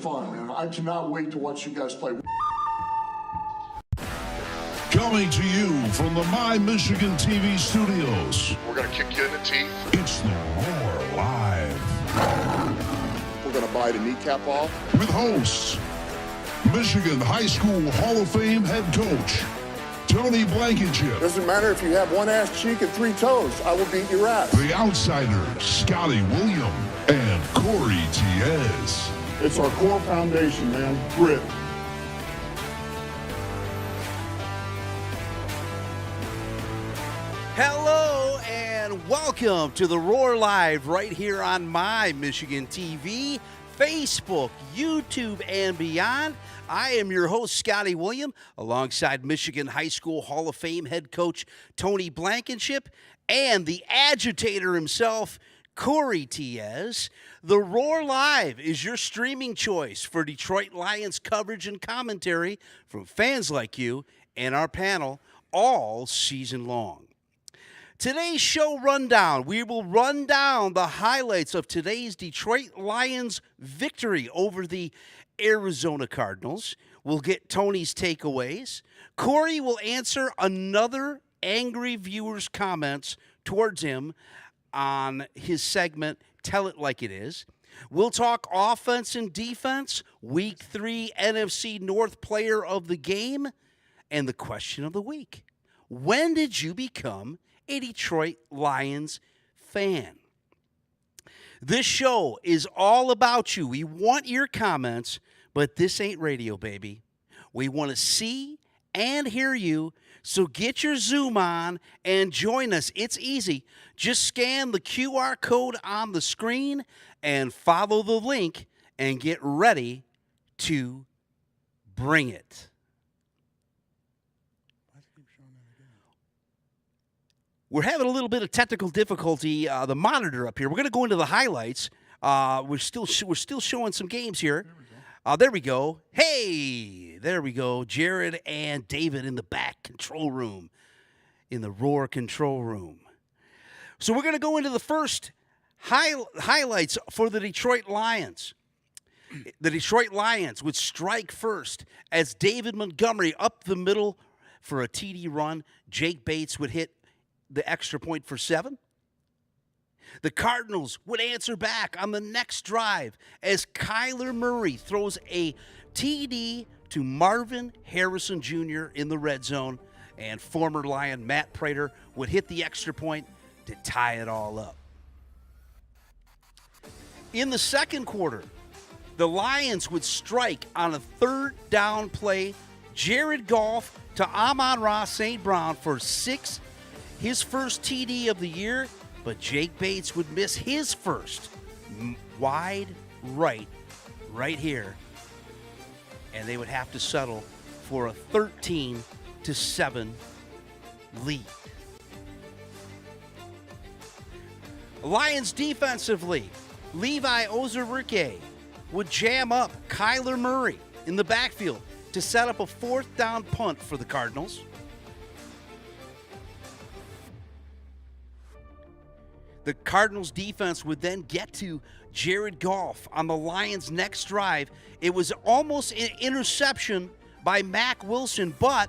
fun, man. I cannot wait to watch you guys play. Coming to you from the My Michigan TV studios. We're going to kick you in the teeth. It's the Roar Live. We're going to bite a kneecap off. With hosts, Michigan High School Hall of Fame head coach, Tony Blankenship. Doesn't matter if you have one ass cheek and 3 toes. I will beat your ass. The outsider, Scotty William, and Corey Tiez. It's our core foundation, man. Grit. Hello and welcome to the Roar Live right here on My Michigan TV, Facebook, YouTube, and beyond. I am your host, Scotty William, alongside Michigan High School Hall of Fame head coach Tony Blankenship and the agitator himself, Corey Tiez. The Roar Live is your streaming choice for Detroit Lions coverage and commentary from fans like you and our panel all season long. Today's show rundown, we will run down the highlights of today's Detroit Lions victory over the Arizona Cardinals. We'll get Tony's takeaways. Corey will answer another angry viewer's comments towards him on his segment, Tell It Like It Is. We'll talk offense and defense, Week 3 NFC North Player of the Game, and the question of the week. When did you become a Detroit Lions fan? This show is all about you. We want your comments, but this ain't radio, baby. We want to see and hear you, so get your Zoom on and join us. It's easy. Just scan the QR code on the screen and follow the link and get ready to bring it. We're having a little bit of technical difficulty, the monitor up here. We're going to go into the highlights. We're still showing some games here. There we go. Hey, there we go. Jared and David in the back control room, in the Roar control room. So we're going to go into the first highlights for the Detroit Lions. The Detroit Lions would strike first as David Montgomery up the middle for a TD run. Jake Bates would hit the extra point for 7. The Cardinals would answer back on the next drive as Kyler Murray throws a TD to Marvin Harrison Jr. in the red zone, and former Lion Matt Prater would hit the extra point to tie it all up. In the second quarter, the Lions would strike on a third down play. Jared Goff to Amon-Ra St. Brown for 6, his first TD of the year, but Jake Bates would miss his first wide right here, and they would have to settle for a 13-7 lead. Lions defensively, Levi Ozurike would jam up Kyler Murray in the backfield to set up a 4th down punt for the Cardinals. The Cardinals defense would then get to Jared Goff on the Lions' next drive. It was almost an interception by Mack Wilson, but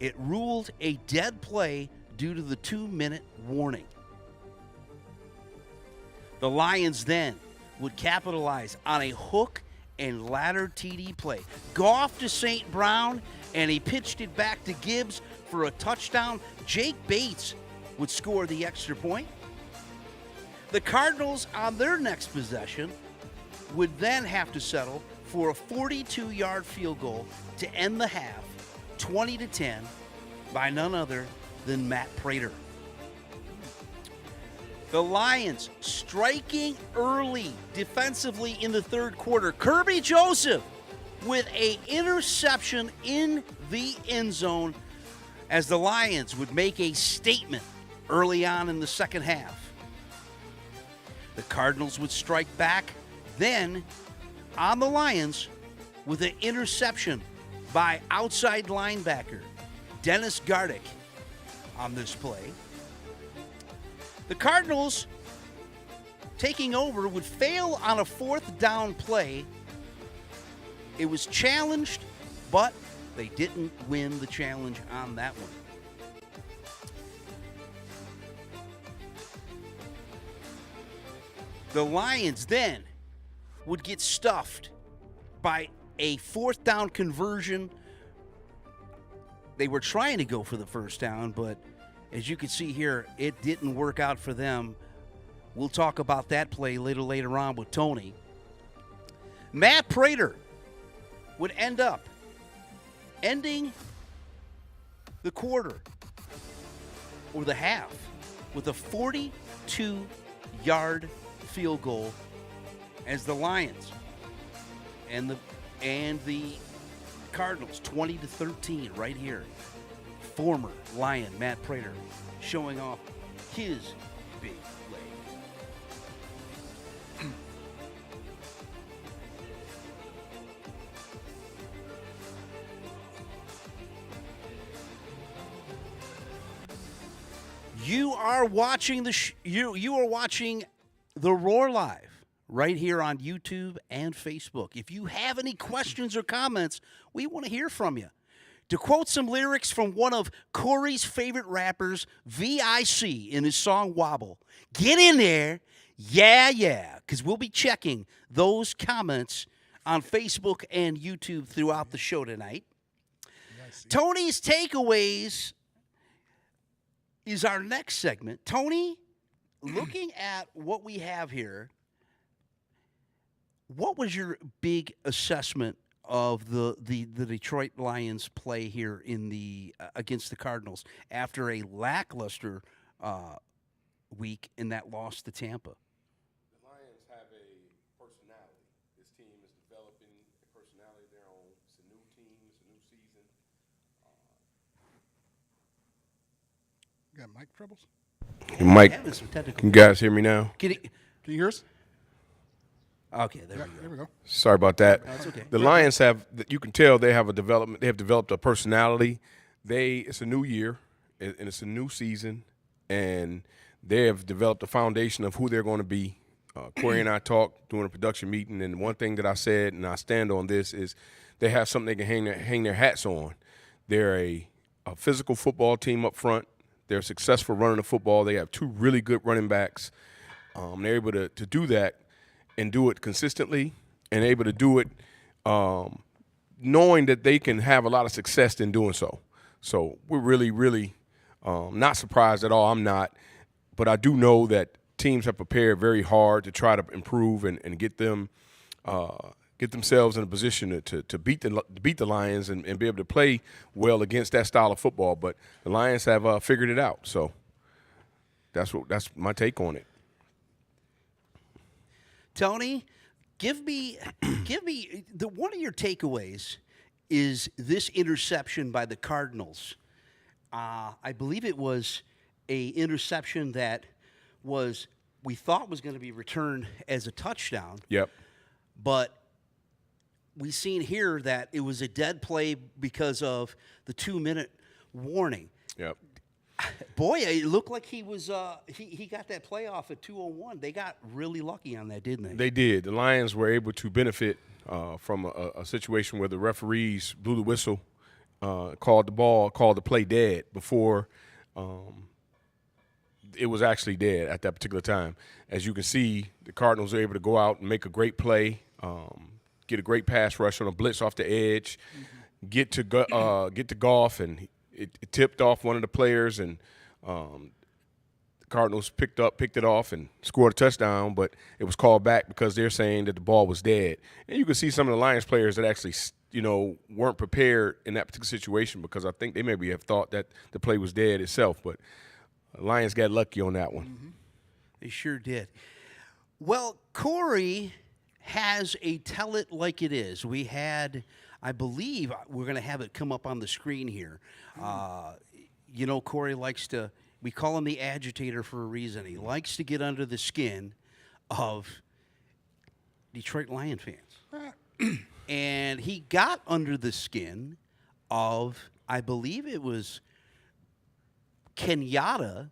it ruled a dead play due to the 2-minute warning. The Lions then would capitalize on a hook and ladder TD play. Goff to St. Brown, and he pitched it back to Gibbs for a touchdown. Jake Bates would score the extra point. The Cardinals, on their next possession, would then have to settle for a 42-yard field goal to end the half, 20-10, by none other than Matt Prater. The Lions striking early defensively in the third quarter. Kirby Joseph with an interception in the end zone as the Lions would make a statement early on in the second half. The Cardinals would strike back then on the Lions with an interception by outside linebacker Dennis Gardick on this play. The Cardinals, taking over, would fail on a 4th down play It was challenged, but they didn't win the challenge on that one. The Lions then would get stuffed by a fourth down conversion. They were trying to go for the first down, but as you can see here, it didn't work out for them. We'll talk about that play later on with Tony. Matt Prater would end up ending the quarter or the half with a 42-yard field goal as the Lions and the Cardinals 20-13 right here. Former Lion Matt Prater showing off his big leg. You are watching you are watching The Roar Live right here on YouTube and Facebook. If you have any questions or comments, we want to hear from you. To quote some lyrics from one of Corey's favorite rappers, VIC, in his song Wobble, get in there, yeah, because we'll be checking those comments on Facebook and YouTube throughout the show tonight. Tony's Takeaways is our next segment. Tony, looking at what we have here, what was your big assessment of the Detroit Lions play here in the against the Cardinals after a lackluster week in that loss to Tampa? The Lions have a personality. This team is developing a personality of their own. It's a new team. It's a new season. Got mic troubles? Mike, Having some technical. can you guys hear me now? Can you hear us? Okay, there we There go. we go. Sorry about that. That's okay. The Lions have, you can tell they have a development. They have developed a personality. It's a new year and it's a new season, and they have developed a foundation of who they're going to be. Corey and I talked during a production meeting, and one thing that I said, and I stand on this, is they have something they can hang their hats on. They're a physical football team up front. They're successful running the football. They have two really good running backs. They're able to do that and do it consistently, and able to do it knowing that they can have a lot of success in doing so. So we're really, really not surprised at all. I'm not. But I do know that teams have prepared very hard to try to improve and get them get themselves in a position to beat the Lions and be able to play well against that style of football. But the Lions have figured it out. So that's my take on it. Tony, give me one of your takeaways is this interception by the Cardinals. I believe it was a interception that we thought was going to be returned as a touchdown. Yep. But we seen here that it was a dead play because of the 2-minute warning. Yep. Boy, it looked like he was he got that play off at 2:01. They got really lucky on that, didn't they? They did. The Lions were able to benefit from a situation where the referees blew the whistle, called the play dead before it was actually dead at that particular time. As you can see, the Cardinals were able to go out and make a great play, get a great pass rush on a blitz off the edge, get to Goff, and it tipped off one of the players, and the Cardinals picked it off and scored a touchdown, but it was called back because they're saying that the ball was dead. And you can see some of the Lions players that actually, weren't prepared in that particular situation, because I think they maybe have thought that the play was dead itself, but the Lions got lucky on that one. Mm-hmm. They sure did. Well, Corey has a Tell It Like It Is. We had, I believe, we're going to have it come up on the screen here. Corey likes to, we call him the agitator for a reason. He likes to get under the skin of Detroit Lion fans. And he got under the skin of, I believe it was Kenyatta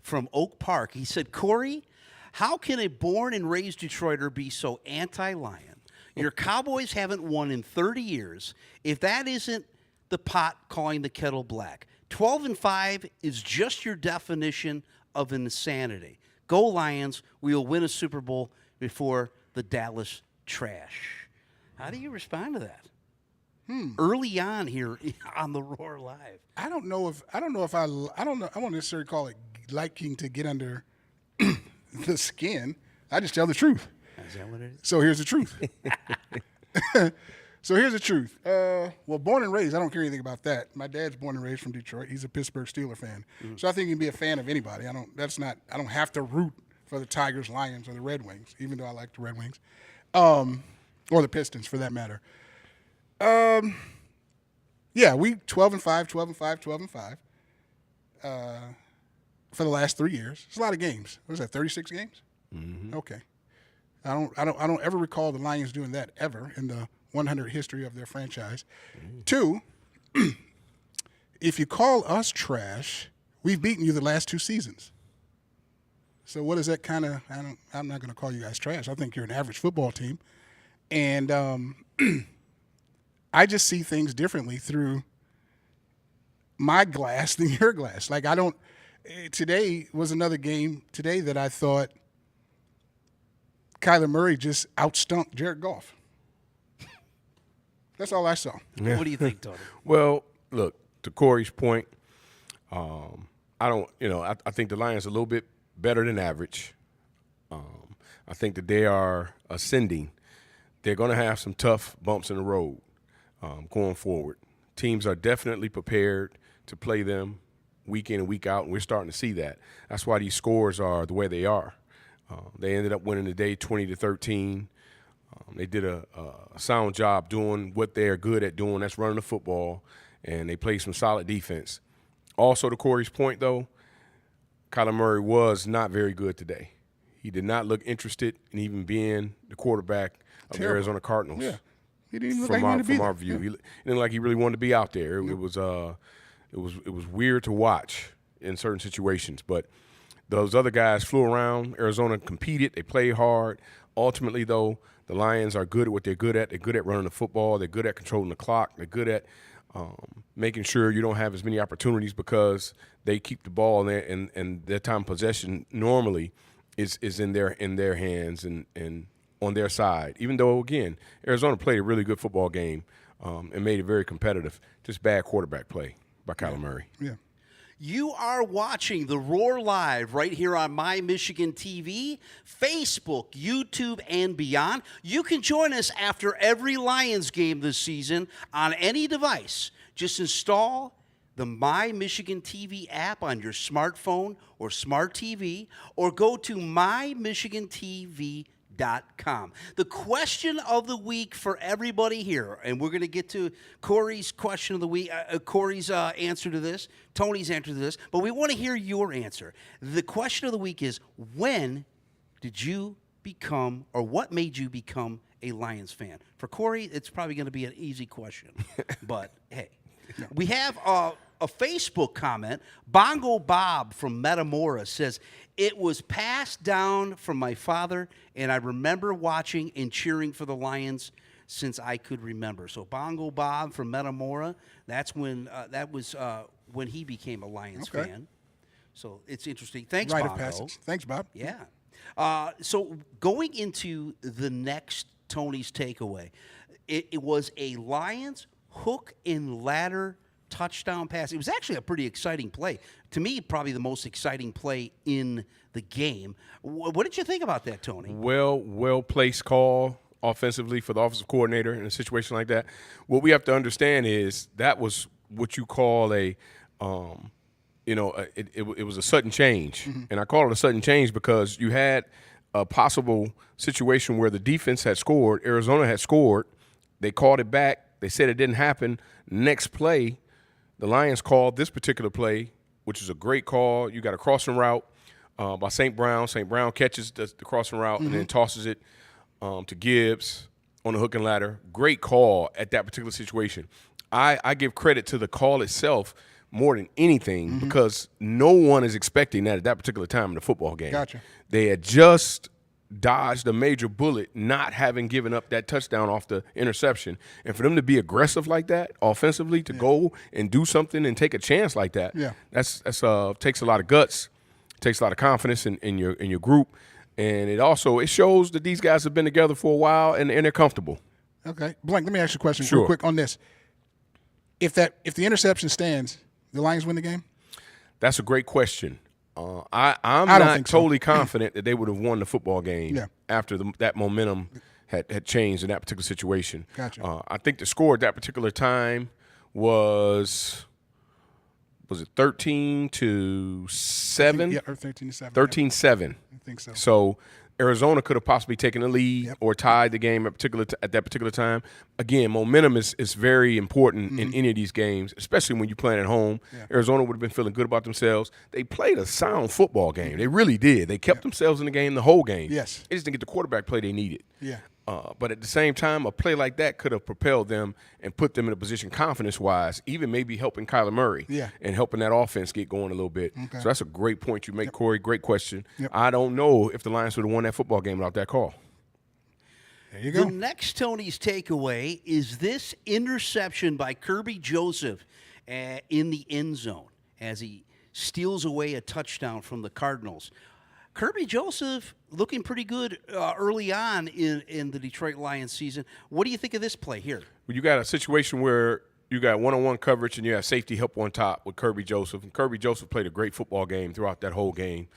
from Oak Park. He said, Corey, how can a born and raised Detroiter be so anti-Lion? Your Cowboys haven't won in 30 years. If that isn't the pot calling the kettle black, 12-5 is just your definition of insanity. Go Lions. We will win a Super Bowl before the Dallas trash. How do you respond to that? Early on here on the Roar Live. I don't know if I won't necessarily call it liking to get under the skin. I just tell the truth. Is that what it is? So here's the truth. Well, born and raised, I don't care anything about that. My dad's born and raised from Detroit. He's a Pittsburgh Steelers fan. So I think you can be a fan of anybody. I don't have to root for the Tigers, Lions, or the Red Wings, even though I like the Red Wings. Or the Pistons for that matter. Yeah, we 12-5 for the last 3 years. It's a lot of games. What is that, 36 games? Mm-hmm. Okay. I don't ever recall the Lions doing that ever in the 100 history of their franchise. Mm. 2, if you call us trash, we've beaten you the last 2 seasons. So what is that kind of? I'm not going to call you guys trash. I think you're an average football team, and I just see things differently through my glass than your glass. Like today was another game today that I thought Kyler Murray just outstunk Jared Goff. That's all I saw. Yeah. What do you think, Tony? Well, look, to Corey's point, I think the Lions are a little bit better than average. I think that they are ascending. They're going to have some tough bumps in the road going forward. Teams are definitely prepared to play them week in and week out, and we're starting to see that. That's why these scores are the way they are. They ended up winning the day 20-13. They did a sound job doing what they're good at doing, that's running the football, and they played some solid defense. Also, to Corey's point, though, Kyler Murray was not very good today. He did not look interested in even being the quarterback of the Arizona Cardinals. Yeah, he didn't even look like he wanted to be from our view. Yeah. He didn't like he really wanted to be out there. It was weird to watch in certain situations, but those other guys flew around. Arizona competed. They played hard. Ultimately, though, the Lions are good at what they're good at. They're good at running the football. They're good at controlling the clock. They're good at making sure you don't have as many opportunities because they keep the ball in there, and their time possession normally is in their hands and on their side. Even though, again, Arizona played a really good football game and made it very competitive. Just bad quarterback play by Kyler Murray. Yeah. You are watching the Roar Live right here on My Michigan TV, Facebook, YouTube, and beyond. You can join us after every Lions game this season on any device. Just install the My Michigan TV app on your smartphone or smart TV, or go to mymichigantv.com. The question of the week for everybody here, and we're going to get to Corey's question of the week, Corey's answer to this, Tony's answer to this, but we want to hear your answer. The question of the week is, when did you become, or what made you become a Lions fan? For Corey, it's probably going to be an easy question, but hey. We have a Facebook comment. Bongo Bob from Metamora says, it was passed down from my father, and I remember watching and cheering for the Lions since I could remember. So Bongo Bob from Metamora, that's when that was when he became a Lions fan. So it's interesting. Thanks, Rite Bongo. of passage. Thanks, Bob. Yeah. So going into the next Tony's takeaway, it was a Lions hook and ladder touchdown pass. It was actually a pretty exciting play. To me, probably the most exciting play in the game. What did you think about that, Tony? Well-placed call offensively for the offensive coordinator in a situation like that. What we have to understand is that was what you call it was a sudden change. Mm-hmm. And I call it a sudden change because you had a possible situation where the defense had scored, Arizona had scored, they called it back, they said it didn't happen. Next play, the Lions called this particular play, which is a great call. You got a crossing route by St. Brown. St. Brown catches the crossing route and then tosses it to Gibbs on the hook and ladder. Great call at that particular situation. I give credit to the call itself more than anything because no one is expecting that at that particular time in the football game. Gotcha. They had just dodged a major bullet not having given up that touchdown off the interception. And for them to be aggressive like that offensively, to go and do something and take a chance like that, that's takes a lot of guts, takes a lot of confidence in your group. And it shows that these guys have been together for a while and they're comfortable. Okay. Blank, let me ask you a question Sure. real quick on this. If the interception stands, the Lions win the game? That's a great question. I'm not totally confident that they would have won the football game after that momentum had changed in that particular situation. Gotcha. I think the score at that particular time was it 13-7? Yeah, or 13-7. 13-7. I think so. So Arizona could have possibly taken the lead or tied the game at that particular time. Again, momentum is very important in any of these games, especially when you're playing at home. Yeah. Arizona would have been feeling good about themselves. They played a sound football game. They really did. They kept themselves in the game the whole game. Yes. They just didn't get the quarterback play they needed. Yeah. But at the same time, a play like that could have propelled them and put them in a position confidence-wise, even maybe helping Kyler Murray and helping that offense get going a little bit. Okay. So that's a great point you make, Corey. Great question. Yep. I don't know if the Lions would have won that football game without that call. There you go. The next Tony's takeaway is this interception by Kirby Joseph in the end zone as he steals away a touchdown from the Cardinals. Kirby Joseph looking pretty good early on in the Detroit Lions season. What do you think of this play here? Well, you got a situation where you got one-on-one coverage and you have safety help on top with Kirby Joseph. And Kirby Joseph played a great football game throughout that whole game.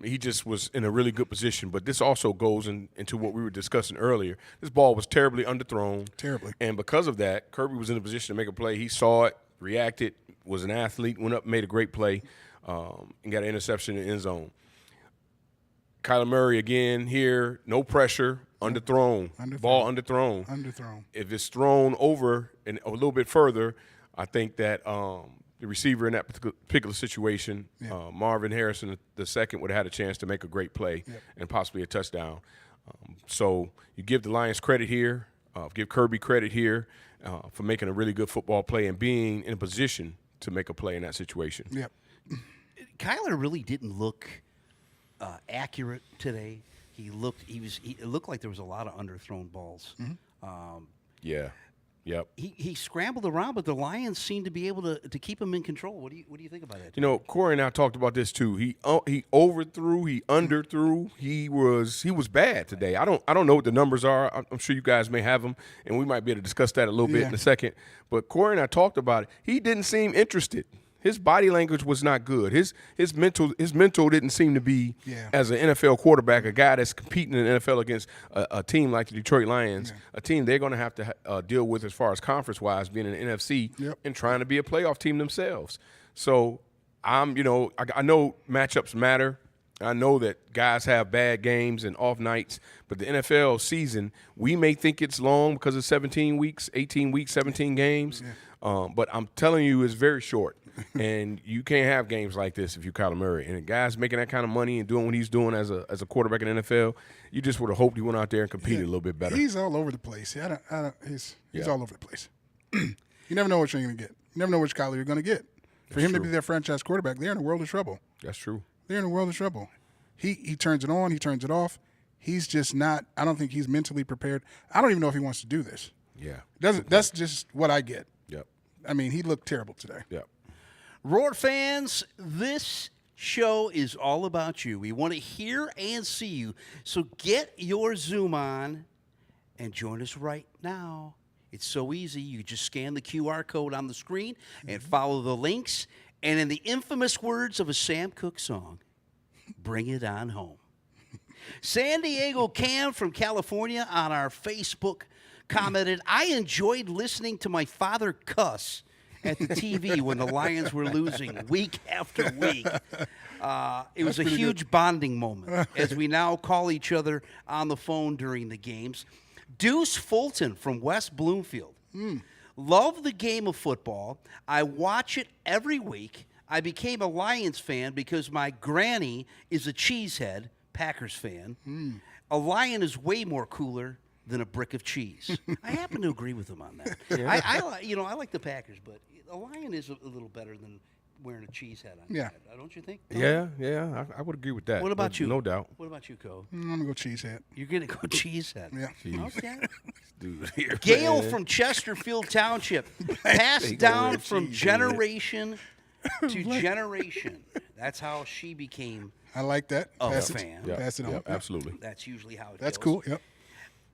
He just was in a really good position. But this also goes into what we were discussing earlier. This ball was terribly underthrown. Terribly. And because of that, Kirby was in a position to make a play. He saw it, reacted, was an athlete, went up, made a great play, and got an interception in the end zone. Kyler Murray again here, no pressure, underthrown. Ball underthrown. If it's thrown over and a little bit further, I think that the receiver in that particular situation, Marvin Harrison II, would have had a chance to make a great play and possibly a touchdown. So you give the Lions credit here, give Kirby credit here for making a really good football play and being in a position to make a play in that situation. Yep. Kyler really didn't look accurate today. It looked like there was a lot of underthrown balls. Yep. He scrambled around, but the Lions seemed to be able to keep him in control. What do you think about that? You know, Corey and I talked about this too. He overthrew, he underthrew. He was bad today. I don't know what the numbers are. I'm sure you guys may have them, and we might be able to discuss that a little bit in a second. But Corey and I talked about it. He didn't seem interested. His body language was not good. His mental didn't seem to be as an NFL quarterback, a guy that's competing in the NFL against a team like the Detroit Lions, a team they're going to have to deal with as far as conference-wise, being in the NFC and trying to be a playoff team themselves. So I know matchups matter. I know that guys have bad games and off nights, but the NFL season, we may think it's long because of 17 weeks, 18 weeks, 17 games, but I'm telling you it's very short. And you can't have games like this if you're Kyler Murray. And a guy's making that kind of money and doing what he's doing as a quarterback in the NFL, you just would have hoped he went out there and competed a little bit better. He's all over the place. He's all over the place. You never know what you're going to get. You never know which Kyler you're going to get. For him to be their franchise quarterback, they're in a world of trouble. That's true. They're in a world of trouble. He turns it on, he turns it off. He's just not – I don't think he's mentally prepared. I don't even know if he wants to do this. Yeah. That's just what I get. Yep. I mean, he looked terrible today. Yep. Roar fans, this show is all about you. We want to hear and see you. So get your Zoom on and join us right now. It's so easy. You just scan the QR code on the screen and follow the links. And in the infamous words of a Sam Cooke song, bring it on home. San Diego Cam from California on our Facebook commented, I enjoyed listening to my father cuss at the TV when the Lions were losing week after week. It was a huge bonding moment as we now call each other on the phone during the games. Deuce Fulton from West Bloomfield. Love the game of football. I watch it every week. I became a Lions fan because my granny is a cheesehead, Packers fan. A Lion is way more cooler than a brick of cheese. I happen to agree with him on that. I like the Packers, but a Lion is a little better than wearing a cheese head on Yeah. your head, don't you think? Yeah, I would agree with that. What about you? No doubt. What about you, Co? I'm going to go cheesehead. You're going to go cheese head. Yeah. Okay. Dude, here, Gail man. from Chesterfield Township, passed down from generation to generation. That's how she became I like that. a Pass fan. It. Pass it on. Yep, absolutely. That's usually how it That's goes. cool. Yep.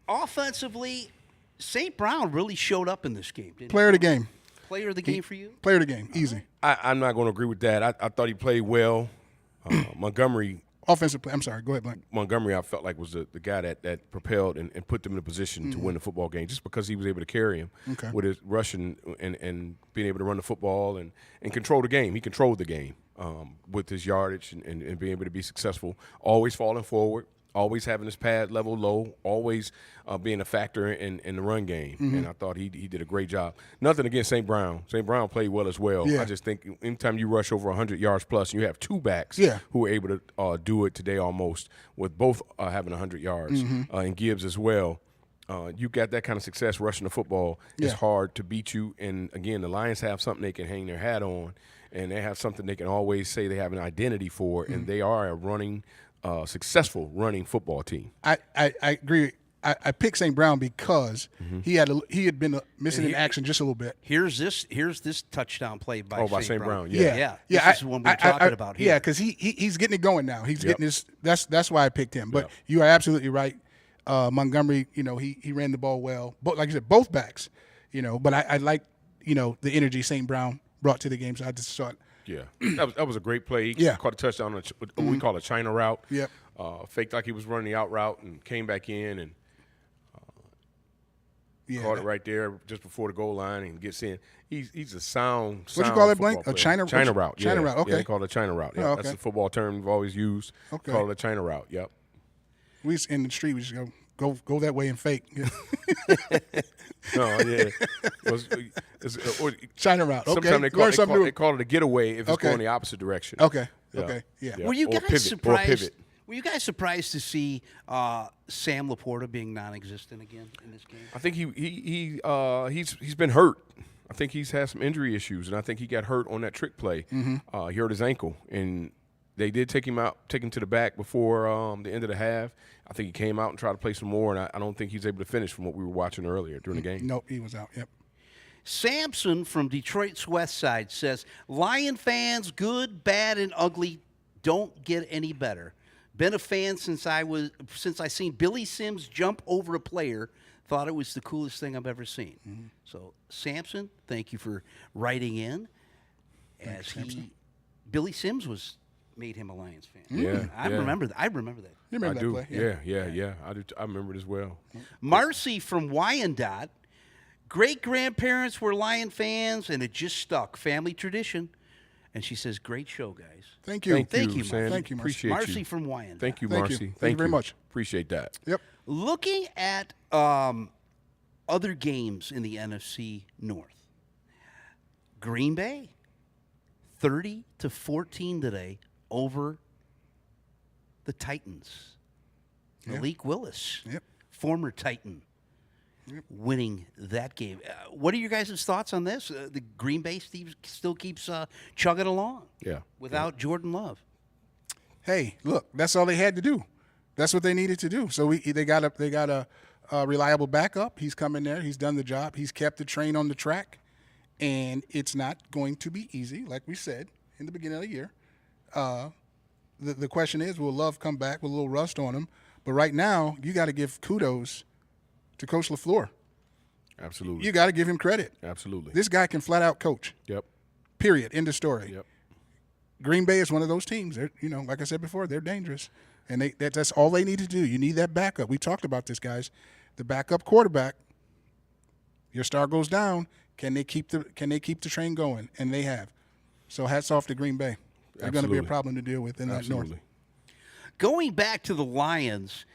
Offensively, St. Brown really showed up in this game, didn't Player of the game. he? Player of the game for you? Player of the game. Easy. I'm not going to agree with that. I thought he played well. Montgomery, Offensive play. I'm sorry. Go ahead, Blank. I felt like was the guy that propelled and put them in a position to win the football game just because he was able to carry him with his rushing and being able to run the football and control the game. He controlled the game with his yardage and being able to be successful, always falling forward, always having his pad level low, always being a factor in the run game. And I thought he did a great job. Nothing against St. Brown. St. Brown played well as well. Yeah. I just think anytime you rush over 100 yards plus and you have two backs who were able to do it today almost with both having 100 yards and Gibbs as well, you got that kind of success rushing the football. It's hard to beat you. And, again, the Lions have something they can hang their hat on, and they have something they can always say they have an identity for, and they are a running successful running football team. I agree. I picked St. Brown because he had been missing in action just a little bit. Here's this touchdown play by St. Brown. Yeah. This is what we're talking about here. Yeah, because he's getting it going now. He's getting his. That's why I picked him. But you are absolutely right. Montgomery, he ran the ball well. But like I said, both backs, But I like, the energy St. Brown brought to the game. So I just thought. Yeah, that was a great play. He caught a touchdown on what we call a China route. Yep. Faked like he was running the out route and came back in and caught it right there just before the goal line and gets in. He's a sound. What you call it, football Blank? player. A China route. China route. Okay. Yeah, they call it a China route. Yeah, Oh, okay. That's a football term we've always used. Okay. Call it a China route. Yep. We just in the street. We just go that way and fake. Yeah. No, yeah. China route. Okay. Sometimes they call it a getaway if it's going the opposite direction. Okay. Yeah. Okay. Yeah. Yeah. Were you Or guys surprised? pivot. Were you guys surprised to see Sam Laporta being non-existent again in this game? I think he's been hurt. I think he's had some injury issues, and I think he got hurt on that trick play. He hurt his ankle, and they did take him to the back before the end of the half. I think he came out and tried to play some more, and I don't think he's able to finish from what we were watching earlier during the game. Nope, he was out. Yep. Sampson from Detroit's West Side says, Lion fans, good, bad, and ugly, don't get any better. Been a fan since I seen Billy Sims jump over a player. Thought it was the coolest thing I've ever seen. So, Sampson, thank you for writing in. Billy Sims made him a Lions fan. Yeah, I remember that. You remember I that do. play? Yeah. I do. I remember it as well. Marcy from Wyandotte. Great-grandparents were Lion fans, and it just stuck. Family tradition. And she says, great show, guys. Thank you. Thank you, Sam. Marcy. Thank you, Marcy. Appreciate Marcy you. from Wyandotte. Thank you, Thank you. Marcy. Thank you very much. Appreciate that. Yep. Looking at other games in the NFC North, Green Bay, 30-14 today over the Titans. Malik Willis, former Titan, winning that game. What are your guys' thoughts on this? The Green Bay still keeps chugging along. Without Jordan Love. Hey, look, that's all they had to do. That's what they needed to do. So they got a reliable backup. He's come in there. He's done the job. He's kept the train on the track, and it's not going to be easy, like we said in the beginning of the year. The question is, will Love come back with a little rust on him? But right now, you got to give kudos to Coach LaFleur. Absolutely. You got to give him credit. Absolutely. This guy can flat out coach. Yep. Period. End of story. Yep. Green Bay is one of those teams. They're, like I said before, they're dangerous, and that's all they need to do. You need that backup. We talked about this, guys. The backup quarterback. Your star goes down. Can they keep the train going? And they have. So hats off to Green Bay. They're going to be a problem to deal with in that North. Going back to the Lions'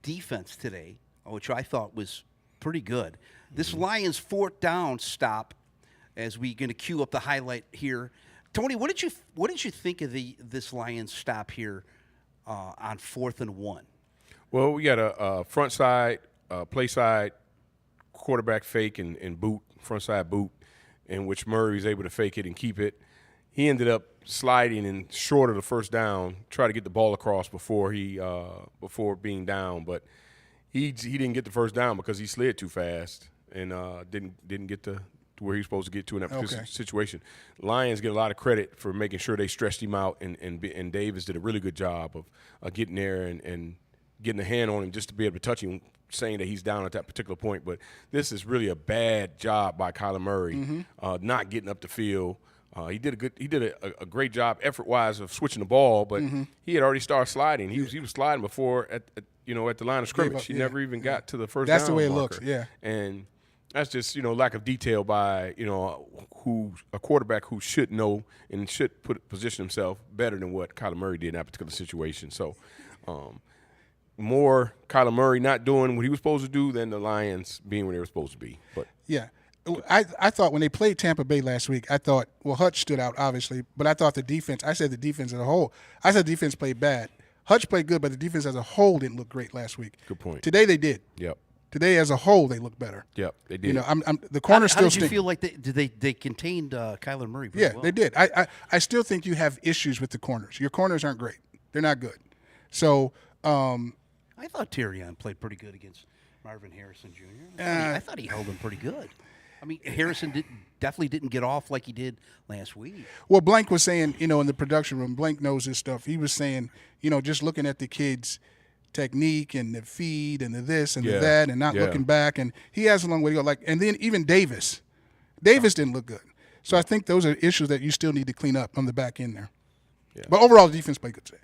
defense today, which I thought was pretty good. This Lions fourth down stop, as we're going to cue up the highlight here. Tony, what did you think of this Lions stop here on 4th and 1? Well, we got a front side, play side, quarterback fake and boot, front side boot, in which Murray was able to fake it and keep it. he ended up sliding and short of the first down, try to get the ball across before being down, but he didn't get the first down because he slid too fast and didn't get to where he's supposed to get to in that particular situation. Lions get a lot of credit for making sure they stretched him out, and Davis did a really good job of getting there and getting a hand on him just to be able to touch him, saying that he's down at that particular point. But this is really a bad job by Kyler Murray, not getting up the field. He did a great job effort-wise of switching the ball, but he had already started sliding. He was sliding before at the line of scrimmage. He never even got to the first down. That's the way it marker. looks. Yeah, and that's just lack of detail by a quarterback who should know and should position himself better than what Kyler Murray did in that particular situation. So, more Kyler Murray not doing what he was supposed to do than the Lions being where they were supposed to be. But yeah. I thought when they played Tampa Bay last week, I thought, well, Hutch stood out, obviously, but I thought the defense – I said the defense as a whole. I said the defense played bad. Hutch played good, but the defense as a whole didn't look great last week. Good point. Today they did. Yep. Today as a whole they look better. Yep, they did. The corner still How did you stink. feel like they contained Kyler Murray pretty Yeah, well? they did. I still think you have issues with the corners. Your corners aren't great. They're not good. So I thought Tyrion played pretty good against Marvin Harrison Jr. I thought he held him pretty good. I mean, Harrison definitely didn't get off like he did last week. Well, Blank was saying, in the production room, Blank knows this stuff. He was saying, just looking at the kids' technique and the feed and the this and the that and not looking back. And he has a long way to go. And then even Davis didn't look good. So I think those are issues that you still need to clean up on the back end there. Yeah. But overall, the defense played good today.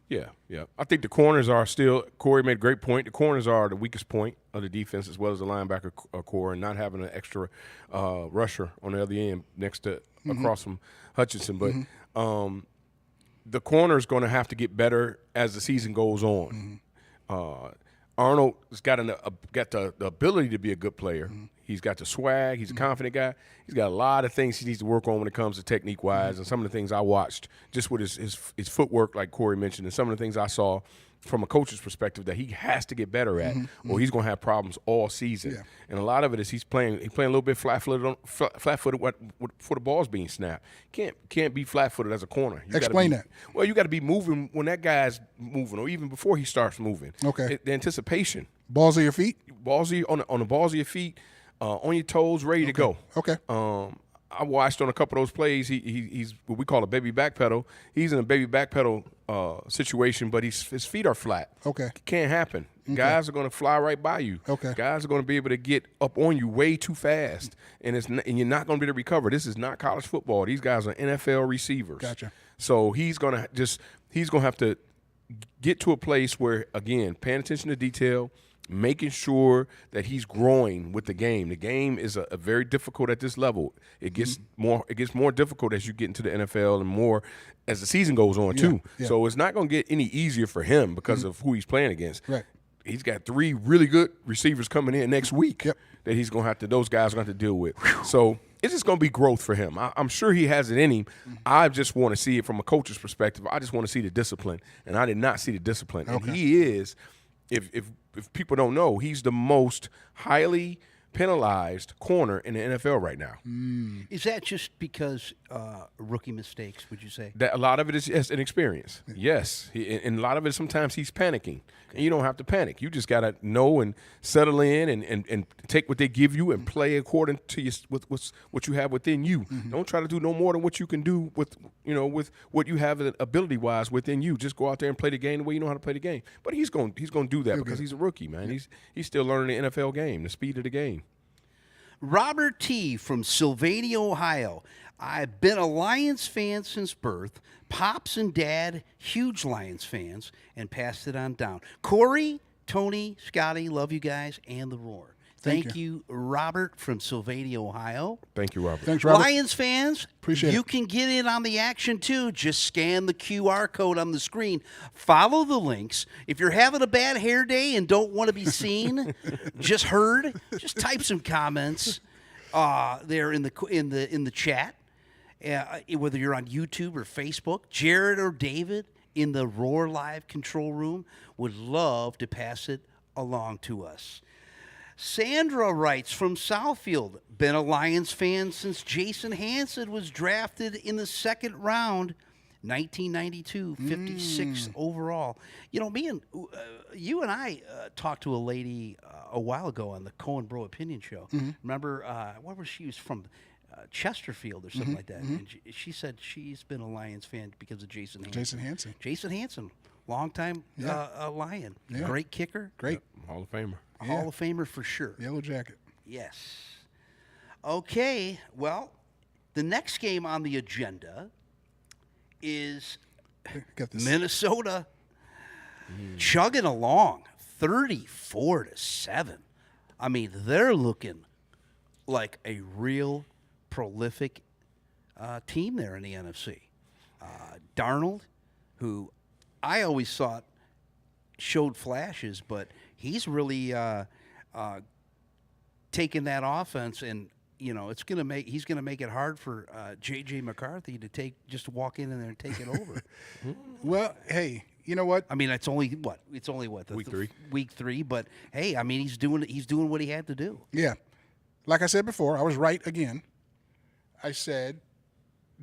Yeah. I think the corners are still – Corey made a great point. The corners are the weakest point of the defense as well as the linebacker core, and not having an extra rusher on the other end across from Hutchinson. But the corner is going to have to get better as the season goes on. Arnold has got the ability to be a good player. He's got the swag. He's a confident guy. He's got a lot of things he needs to work on when it comes to technique-wise. And some of the things I watched just with his footwork, like Corey mentioned, and some of the things I saw from a coach's perspective that he has to get better at, or he's going to have problems all season. Yeah. And a lot of it is he's playing a little bit flat-footed for the ball's being snapped. Can't be flat-footed as a corner. Explain that. Well, you got to be moving when that guy's moving, or even before he starts moving. Okay. The anticipation. Balls of your feet? On the balls of your feet. On your toes, ready to go. Okay. I watched on a couple of those plays. He's what we call a baby back pedal. He's in a baby back pedal situation, but his feet are flat. Okay. Can't happen. Okay. Guys are going to fly right by you. Okay. Guys are going to be able to get up on you way too fast, and you're not going to be able to recover. This is not college football. These guys are NFL receivers. Gotcha. So he's going to have to get to a place where, again, paying attention to detail, making sure that he's growing with the game. The game is a very difficult at this level. It gets more difficult as you get into the NFL and more as the season goes on too. Yeah. So it's not going to get any easier for him because of who he's playing against. Right. He's got 3 really good receivers coming in next week that those guys are going to have to deal with. So it's just going to be growth for him. I'm sure he has it in him. I just want to see it from a coach's perspective. I just want to see the discipline, and I did not see the discipline. Okay. And he is, if people don't know, he's the most highly penalized corner in the NFL right now. Is that just because rookie mistakes, would you say? That a lot of it is an experience. Yes. And a lot of it sometimes he's panicking. And you don't have to panic. You just got to know and settle in and take what they give you and play according to with what you have within you. Don't try to do no more than what you can do with what you have ability-wise within you. Just go out there and play the game the way you know how to play the game. But he's going to do that because he's a rookie, man. He's still learning the NFL game, the speed of the game. Robert T. from Sylvania, Ohio. I've been a Lions fan since birth. Pops and Dad, huge Lions fans, and passed it on down. Corey, Tony, Scotty, love you guys, and the Roar. Thank you, Robert from Sylvania, Ohio. Thank you, Robert. Thanks, Robert. Lions fans, appreciate you it. can get in on the action too. Just scan the QR code on the screen. Follow the links. If you're having a bad hair day and don't want to be seen, just type some comments there in the chat. Whether you're on YouTube or Facebook, Jared or David in the Roar Live control room would love to pass it along to us. Sandra writes from Southfield, been a Lions fan since Jason Hansen was drafted in the second round, 1992, 56 overall. You know, you and I talked to a lady a while ago on the Cohen Bro Opinion Show. Remember, what was she was from? Chesterfield or something like that. And she said she's been a Lions fan because of Jason Hansen. Jason Hansen, longtime Lion. Yeah. Great kicker. Great. Hall of Famer. Hall of Famer for sure. Yellow jacket. Yes. Okay, well, the next game on the agenda is Got this. Minnesota chugging along 34-7. I mean, they're looking like a real prolific team there in the NFC. Darnold, who I always thought showed flashes, but he's really taking that offense, and he's going to make it hard for J.J. McCarthy to walk in there and take it over. Well, hey, you know what? I mean, it's only what week 3, but hey, I mean, he's doing what he had to do. Yeah. Like I said before, I was right again. I said,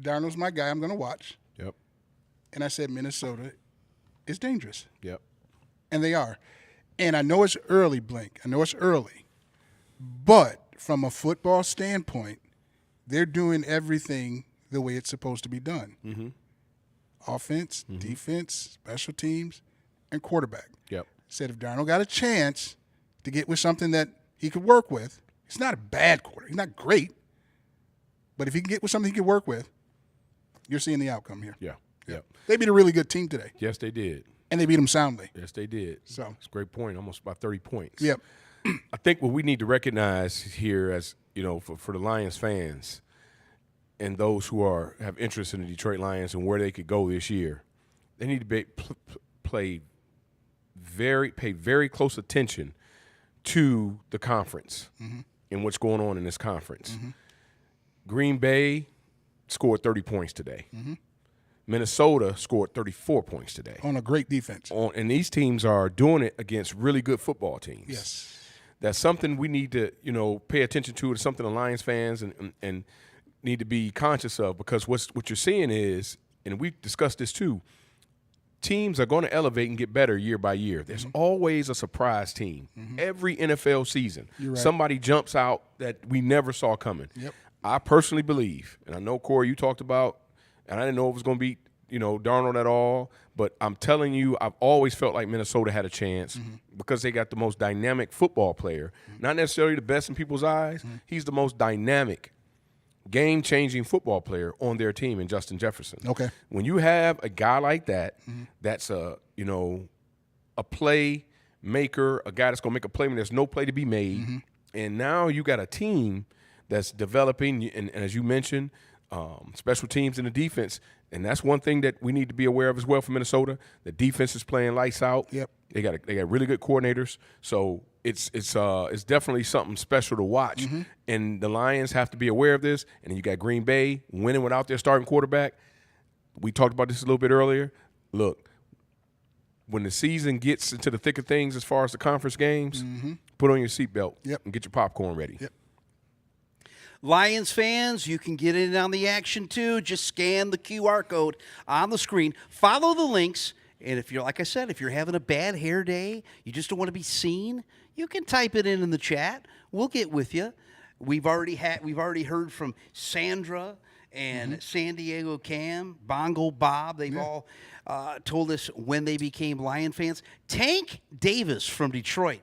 Darnold's my guy I'm going to watch. Yep. And I said, Minnesota is dangerous. Yep. And they are. And I know it's early, Blink. I know it's early. But from a football standpoint, they're doing everything the way it's supposed to be done. Offense, defense, special teams, and quarterback. Yep. Said if Darnold got a chance to get with something that he could work with, he's not a bad quarterback. He's not great. But if he can get with something he can work with, you're seeing the outcome here. Yeah. Yep. They beat a really good team today. Yes, they did. And they beat them soundly. Yes, they did. So it's a great point, almost about 30 points. Yep. I think what we need to recognize here as, for the Lions fans and those who have interest in the Detroit Lions and where they could go this year, they need to pay very close attention to the conference and what's going on in this conference. Green Bay scored 30 points today. Minnesota scored 34 points today. On a great defense. And these teams are doing it against really good football teams. Yes. That's something we need to, pay attention to. It's something the Lions fans and need to be conscious of, because what you're seeing is, and we discussed this too, teams are going to elevate and get better year by year. There's always a surprise team. Every NFL season, You're right. somebody jumps out that we never saw coming. Yep. I personally believe, and I know, Corey, you talked about, and I didn't know it was going to be, Darnold at all, but I'm telling you, I've always felt like Minnesota had a chance because they got the most dynamic football player. Not necessarily the best in people's eyes. He's the most dynamic, game-changing football player on their team in Justin Jefferson. Okay. When you have a guy like that, that's a play maker, a guy that's going to make a play when there's no play to be made, and now you got a team that's developing, and as you mentioned, special teams and the defense, and that's one thing that we need to be aware of as well for Minnesota. The defense is playing lights out. Yep. They got really good coordinators, so it's definitely something special to watch. And the Lions have to be aware of this. And then you got Green Bay winning without their starting quarterback. We talked about this a little bit earlier. Look, when the season gets into the thick of things as far as the conference games, put on your seatbelt and get your popcorn ready. Yep. Lions fans, you can get in on the action too. Just scan the QR code on the screen. Follow the links. And if you're, like I said, if you're having a bad hair day, you just don't want to be seen, you can type it in the chat. We'll get with you. We've already heard from Sandra and San Diego Cam, Bongo Bob. They've all told us when they became Lion fans. Tank Davis from Detroit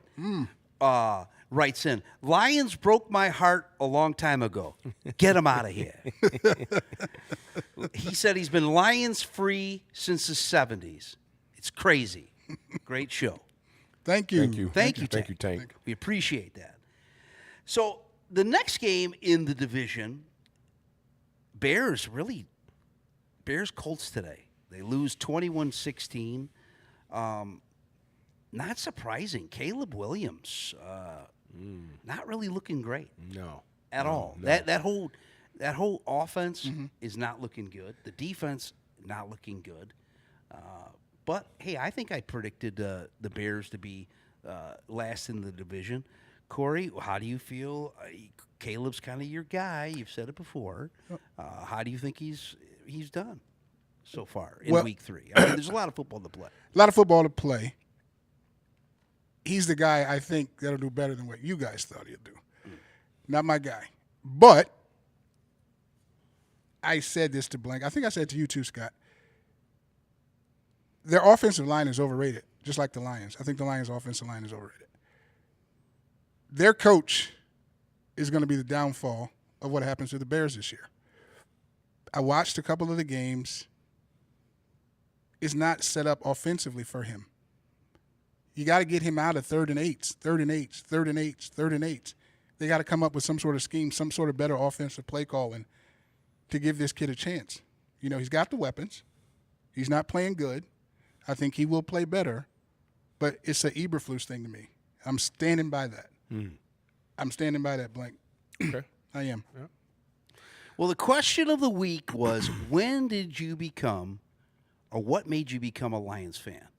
writes in, Lions broke my heart a long time ago. Get them out of here. He said he's been Lions free since the 70s. It's crazy. Great show. Thank you. Thank you. Thank you, Thank you, Tank. We appreciate that. So the next game in the division, Bears Colts today. They lose 21-16. Not surprising. Caleb Williams, not really looking great. No. At all. No. That whole offense is not looking good. The defense not looking good. But hey, I think I predicted the Bears to be last in the division. Corey, how do you feel? Caleb's kind of your guy. You've said it before. How do you think he's done so far in week 3? I mean, there's a lot of football to play. A lot of football to play. He's the guy I think that'll do better than what you guys thought he'd do. Not my guy. But I said this to Blank. I think I said to you too, Scott. Their offensive line is overrated, just like the Lions. I think the Lions' offensive line is overrated. Their coach is going to be the downfall of what happens to the Bears this year. I watched a couple of the games. It's not set up offensively for him. You got to get him out of 3rd and 8s, 3rd and 8s, 3rd and 8s, 3rd and 8s. They got to come up with some sort of scheme, some sort of better offensive play calling to give this kid a chance. You know, he's got the weapons. He's not playing good. I think he will play better, but it's an Eberflus thing to me. I'm standing by that. I'm standing by that, Blank. Okay. I am. Yeah. Well, the question of the week was, when did you become, or what made you become a Lions fan?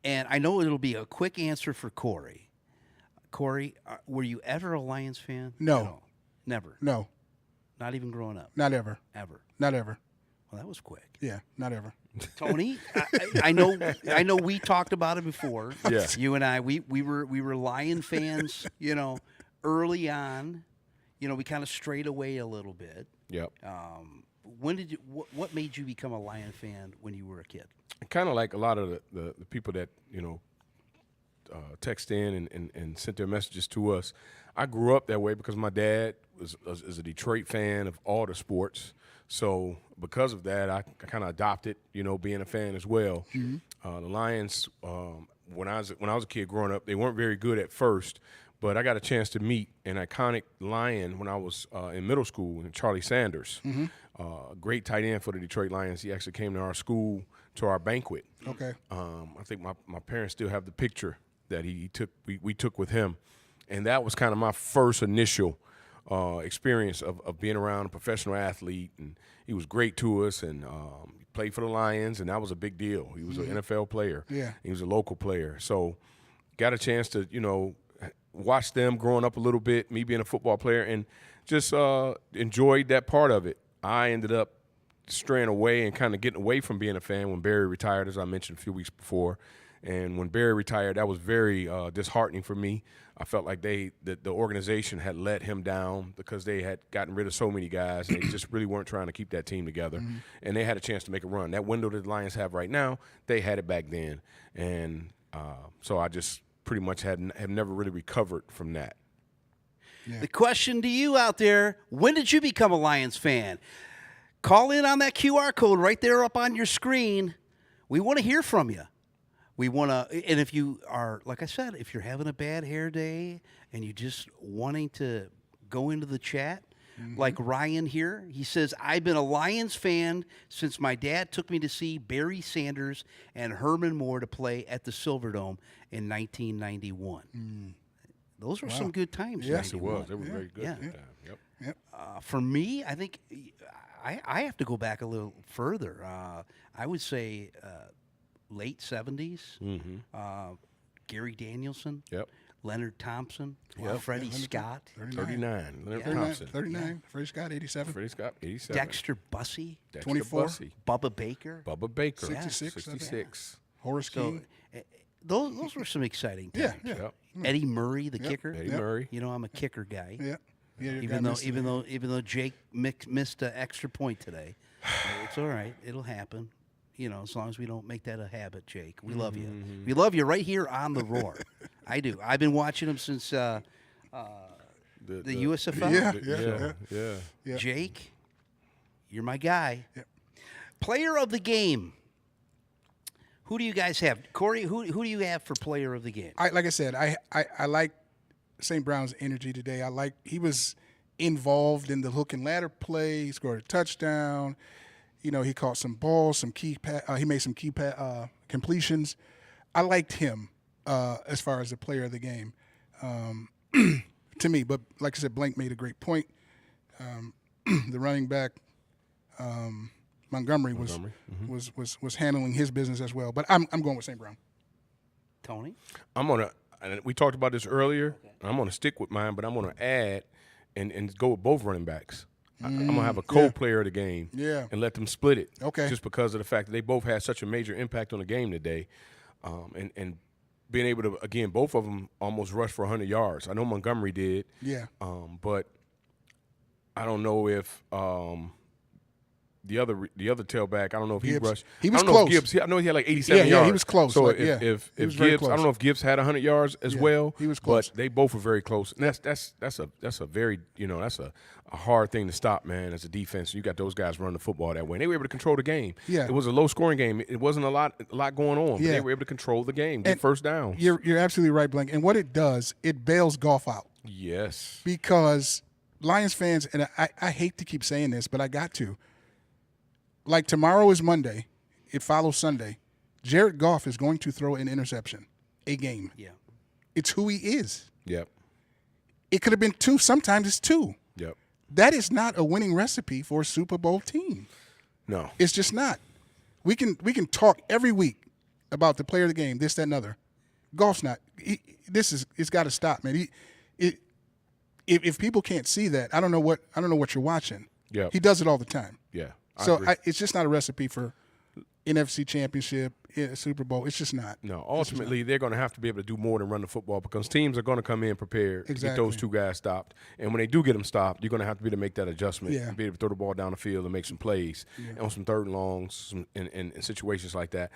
And I know it'll be a quick answer for Corey. Corey, were you ever a Lions fan? No. Never? No. Not even growing up? Not ever. Ever? Not ever. Well, that was quick. Yeah, not ever. Tony, I know we talked about it before. Yeah. You and I, we were Lion fans, you know, early on. You know, we kind of strayed away a little bit. Yep. When did you? What made you become a Lion fan when you were a kid? Kind of like a lot of the people that, you know, text in and sent their messages to us. I grew up that way because my dad is a Detroit fan of all the sports. So because of that, I kind of adopted, you know, being a fan as well. The Lions, when I was a kid growing up, they weren't very good at first, but I got a chance to meet an iconic Lion when I was in middle school, Charlie Sanders, great tight end for the Detroit Lions. He actually came to our school to our banquet. Okay. I think my parents still have the picture that we took with him, and that was kind of my first initial experience of being around a professional athlete, and he was great to us, and he played for the Lions, and that was a big deal. He was an NFL player. Yeah. He was a local player. So got a chance to, you know, watch them growing up a little bit, me being a football player, and just enjoyed that part of it. I ended up straying away and kind of getting away from being a fan when Barry retired, as I mentioned a few weeks before. And when Barry retired, that was very disheartening for me. I felt like the organization had let him down because they had gotten rid of so many guys, and they just really weren't trying to keep that team together. And they had a chance to make a run. That window that the Lions have right now, they had it back then. And so I just pretty much have never really recovered from that. Yeah. The question to you out there, when did you become a Lions fan? Call in on that QR code right there up on your screen. We want to hear from you. We want to, and if you are, like I said, if you're having a bad hair day and you just wanting to go into the chat, like Ryan here, he says, I've been a Lions fan since my dad took me to see Barry Sanders and Herman Moore to play at the Silverdome in 1991. Those were some good times. Yes, It was. They were very good at the time. Yep. Yep. For me, I think I have to go back a little further. I would say late 70s. Gary Danielson. Yep. Leonard Thompson. Yep. Freddie Scott. 39. Leonard Thompson. 39. Freddie Scott, 87. Freddie Scott, 87. Dexter Bussey. 24. Bussey. Bubba Baker. Bubba Baker. 66. 66. Horace So King. those were some exciting times. Yeah. Yep. Eddie Murray, the kicker. Eddie Murray. You know, I'm a kicker guy. Yeah. Yeah, Even though Jake missed an extra point today, it's all right. It'll happen. You know, as long as we don't make that a habit, Jake. We love you. We love you right here on the Roar. I do. I've been watching him since the USFL. Yeah. Jake, you're my guy. Yep. Player of the game. Who do you guys have? Corey, who do you have for player of the game? Like I said, I like St. Brown's energy today. He was involved in the hook and ladder play. He scored a touchdown. You know, he caught some balls, he made some key completions. I liked him as far as the player of the game to me. But like I said, Blank made a great point. The running back Montgomery was handling his business as well. But I'm going with St. Brown. Tony? and we talked about this earlier. Okay. I'm going to stick with mine, but I'm going to add and go with both running backs. I'm going to have a co-player of the game and let them split it. Okay. Just because of the fact that they both had such a major impact on the game today. And being able to, again, both of them almost rushed for 100 yards. I know Montgomery did. Yeah. But I don't know if the other tailback, I don't know if he rushed. He was I don't know close. If Gibbs, I know he had like 87 yards. Yeah, he was close. So like, if he was very Gibbs, close. I don't know if Gibbs had 100 yards as well. He was close. But they both were very close. And that's a very, that's a hard thing to stop, man, as a defense. You got those guys running the football that way. And they were able to control the game. Yeah. It was a low-scoring game. It wasn't a lot going on. Yeah. But they were able to control the game, get first down. You're absolutely right, Blank. And what it does, it bails Goff out. Yes. Because Lions fans, and I hate to keep saying this, but I got to. Like tomorrow is Monday. It follows Sunday. Jared Goff is going to throw an interception a game. Yeah. It's who he is. Yep. It could have been 2. Sometimes it's 2. Yep. That is not a winning recipe for a Super Bowl team. No. It's just not. We can talk every week about the player of the game, this, that, and other. Goff's not. It's got to stop, man. If people can't see that, I don't know what you're watching. Yeah. He does it all the time. Yeah. It's just not a recipe for NFC Championship, Super Bowl. It's just not. No, ultimately, they're going to have to be able to do more than run the football because teams are going to come in prepared to get those two guys stopped. And when they do get them stopped, you're going to have to be able to make that adjustment, be able to throw the ball down the field and make some plays on some third and longs and situations like that.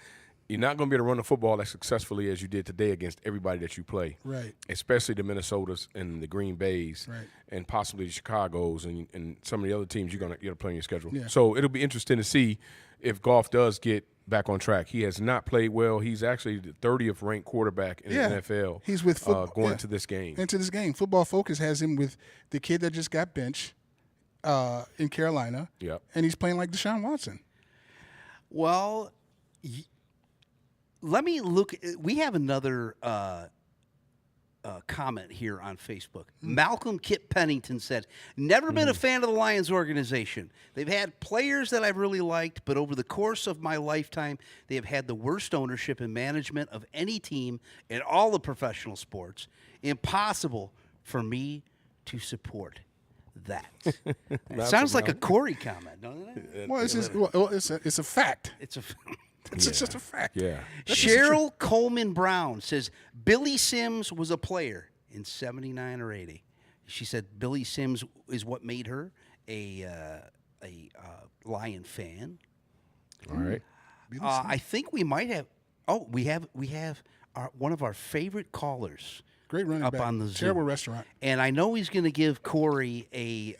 You're not going to be able to run the football as successfully as you did today against everybody that you play. Right. Especially the Minnesotas and the Green Bays and possibly the Chicagos and some of the other teams you're going to play on your schedule. Yeah. So it'll be interesting to see if Goff does get back on track. He has not played well. He's actually the 30th ranked quarterback in the NFL. He's with going into this game. Football Focus has him with the kid that just got benched in Carolina. Yep. And he's playing like Deshaun Watson. Well, let me look. We have another comment here on Facebook. Malcolm Kip Pennington said, never been a fan of the Lions organization. They've had players that I've really liked, but over the course of my lifetime, they have had the worst ownership and management of any team in all the professional sports. Impossible for me to support that. It sounds like a Corey comment, doesn't it? Well, it's a fact. It's just a fact. Yeah. Cheryl Coleman Brown says Billy Sims was a player in 79 or 80. She said Billy Sims is what made her a Lion fan. All right. I think we might have. Oh, we have one of our favorite callers. Great running up back. On the Zoom. Terrible restaurant. And I know he's going to give Corey a